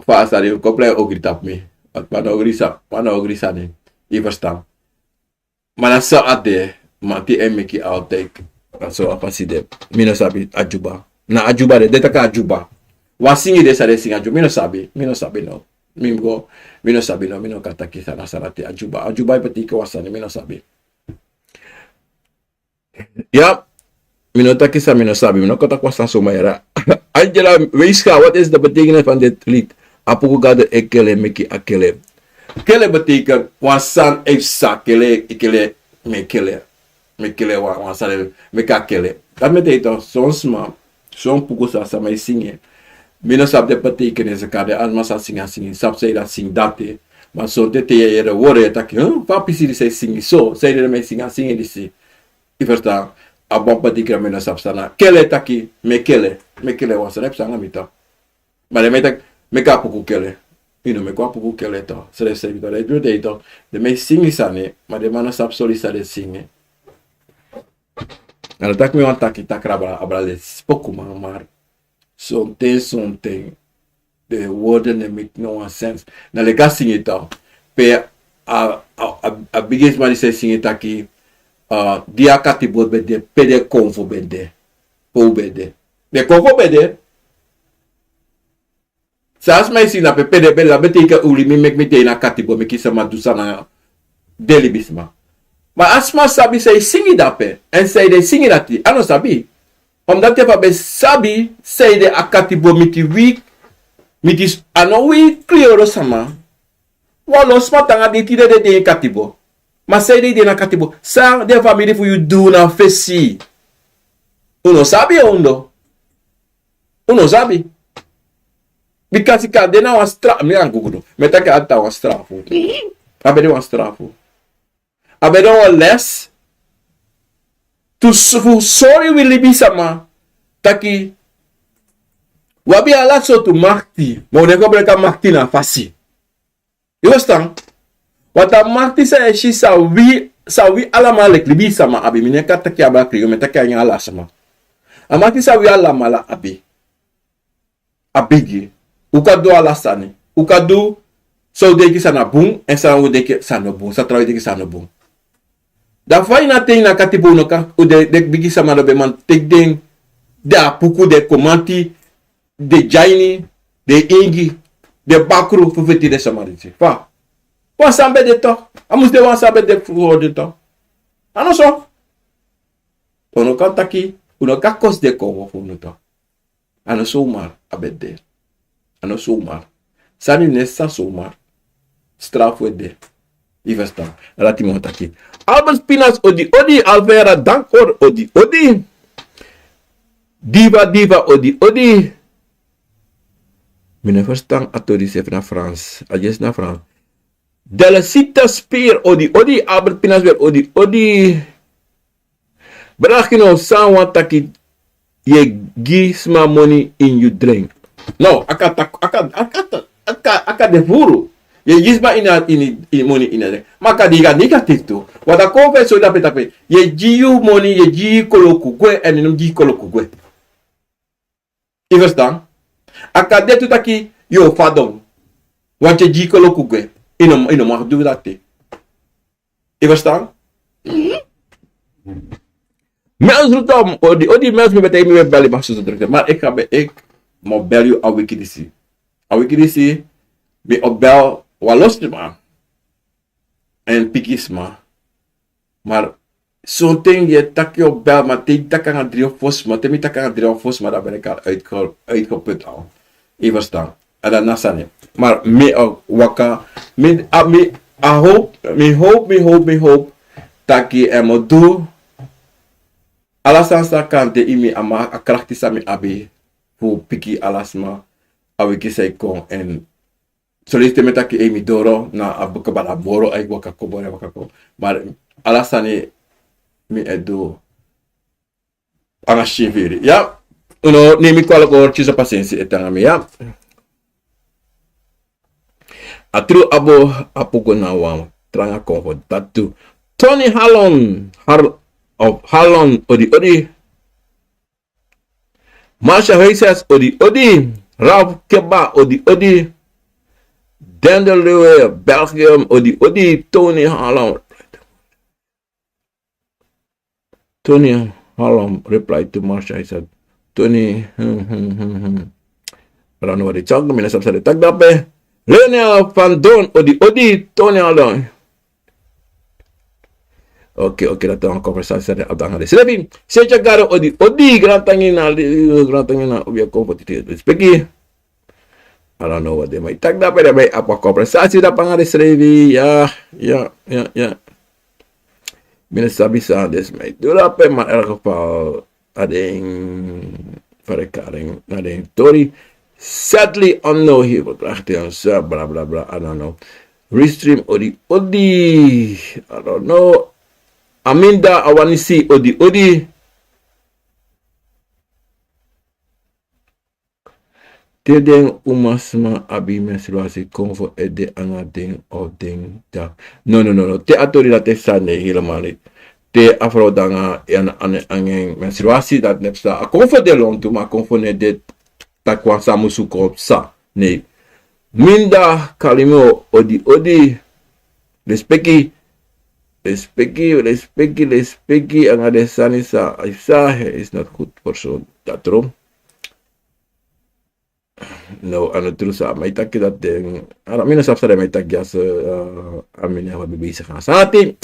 fa sari komple ogri tap mi at pana ogri sane ivastam Mana sa ade, mati meki altijd. So apa si de. Mino sabi ajuba. Na ajuba de taka ajuba. Wasingi de sa de sing ajuba. Mino sabi no. Mino sabi no. Mino kata kisah nasarati ajuba. Ajuba ipati kawasan. Mino sabi. Ja, mino takisa mino sabi, mino kata kwasta sumayra. Angela, Weiska, wat is de betekenis van dit lied? Apuku gade ekele meki akele. Kele betekent, wansan efsa kele ikele mekele. Mekele wansan mekakele. Dat betekent, soms ma, zo'n puku sa may singen. Mino sab de betekenis kade alma sa singa singing, sab say dat sing dati. Maar zo'n te je woorden tak, papi si say sing so, say de may singa singing disi. I verstaan, abang betekent mino sab sana. Kele taki, mekele wansan ep sanga mita. Maar de metak meka puku kele. Ino me kwa puku kele to. Sere se bito. De dure to. De me singi sane. Maar de mana sap solisa de singi. En tak me wan taki takrabra abra le spoku maar. Something. De woorden de make no one sense. Na le ga singi to. Pe a biggest man se singi taki. Dia kati bod bede. Pede Akomfo bede. Po bede. De Akomfo bede. Saas mij zien dat we pede dat betekent uli mi mek meteen na katibo me kisa ma dusa na delibisma. Maar als ma sabi say singi dape en say de singi dati ano sabi. Omdat je van sabi say de akatibo miti week miti ano we clear sama. Walo smatanga di tide de katibo. Ma say de na katibo sa de family for you do na fesi. Uno sabi ondo. Uno sabi. Because ik kan dena was straf, me aan gugudo. Met dat ata was straf. Abede was straf. Abede was les. Tu sorry we libi sama. Taki. Wabi ala so tu makti. Ma une ko breka makti na fasi. You understand? Wata makti sa eshi sa wi ala malek libi sama abi. Mine ka taki abakri. Me taki anya ala sama. Amakti sa wi ala mala abi. Abigi. Ukadu alasani. Ukadu so deki sana bung en sa deki sana bung. Sa trawi deki sana bung. Da fai na ting na katibu no ka u de bigi sama do be man tek ding de Apuku de komanti de jaini de ingi de bakru fu feti de sama diti. Fa. Wan sambe de to. Amus de wan sambe de fu de to. Ano so. Ono kan taki uno ka kos de ko fu no to. Ano so mar abede. Ano zomaar. Sani nessa zomaar. Straf de. Ivesta. Rati mo taki. Albert Spinas odi Alvera dankor odi. Diva odi. Mine verstaan atori sef na Frans. Ajes na Frans. Delecita speer odi. Albert Spinas weer odi. Berakino sanwa taki. Ye gisma money in you drink. No, aka de furu. Je gisma in money in maka diga negative to. Wat Akomfo so da petape. Je jiu money, je ji koloku gwe en num ji koloku gwe. You understand? Aka de tutaki yo fadom. Want je ji koloku gwe. Ino mag do dat te. You understand? Mens rutom odi mens me betay me beli mas so druk. Maar ik mo bel you a wiki disi. A wiki disi be obel walos man. En pikisma. Maar zo'n ding je tak je bel maar te takang drie fos maar te mi takang drie fos maar daar ben ik al uitgeput al. Je verstaan. En dan nasane. Maar me waka me hope dat je emo do alasan sa kante imi ama akrakti sami abi fu piki alasma awiki say kon en soliste metaki emi doro na abuka bala boro ay wakako bore wakako maar alasani mi edo anga shiviri ya uno nemi kwala ko chisa pasensi etanga mi ya atru abo Apuku na wa tranga Akomfo tatu Tony Halon odi Marsha Heisers odi Ralph Keba odi Denderlewe Belgium odi Tony Halon Tony Hallam replied to Marsha. He said, Tony, I don't know what they talk to me. Let's say, tak dape. Lionel Van Doon, odi, Tony Hallam. Oké, dat is een conversatie met de andere. Selebi, seja gara odi, grantangina, obje competitie. Speki. I don't know what they might. Tak dape daarbij apa conversatie dat pangade selebi. Ja. Binnen sabisa des mij. Doe dape, maar in elk geval, ading verekaring, ading tori. Sadly, unknown here, but achterans, bla bla bla, I don't know. Restream odi, I don't know. Aminda awanisi odi. Tedeng umasma abi menstruatie Akomfo ede anga ding of ding da. No. Te atori dat is sane helemaal niet. Te afro danga en menstruatie dat nepsta. Akomfo de long tu maar Akomfo ne dit takwa samusu ko sa. Nee. Minda kalimo odi. Respecti ang adesani sa isa is not good person that room. No, ano terus may takki dat ding. Ara mina sapsare may takki as amina wa bibisa gaan sa ating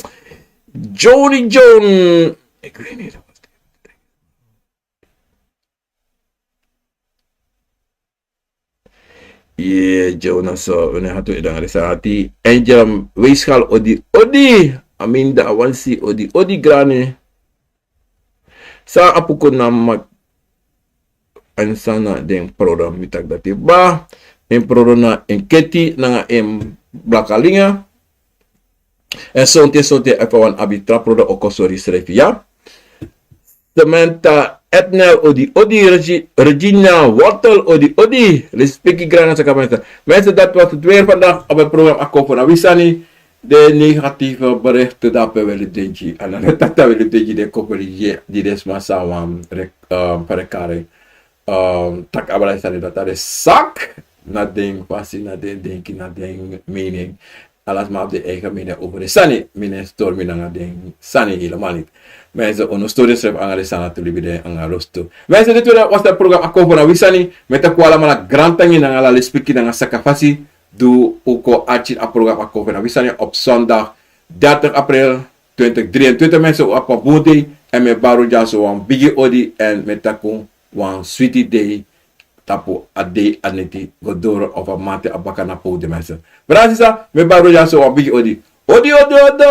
Johnny John. Ik weet niet. Jonas so une hatu idang sa ati Angel Weishal odi. Aminda awansi odi grane. Sa Apuku na mag ansana den program mitak dati ba. En program na enketi na blakalinga. En sonte epawan abitra program okosori srefia. Samantha Etnel odi Regina Wortel odi. Respecti grana sa kamenta. Mensen, dat was het weer vandaag op het programma Akomfo na Wisani. De negatieve berichten dat we willen denken. En dan dat we willen denken de koppelie die desma samen verkaren. Tak abalai sani dat is zak. Na ding passie, na ding na ding mening. Alles maar op de eigen mening over de sani. Mening storm na ding sani helemaal niet. Mensen, ono stories schrijven aan de sana te libide aan rosto. Mensen, dit was het programma Akomfo na Wisani. Met de kwala mana grantangi na ala lespiki na sakafasi. Doe ook actie aan programma Akomfo na Wisani op zondag 30 april 2023. Mensen op een boete en met baro jaso wan bigi odi en met takun wan sweetie day tapu ade aneti godoro of a mate abaka na po de mensen. Brasisa met baro jaso wan bigi odi. Odi.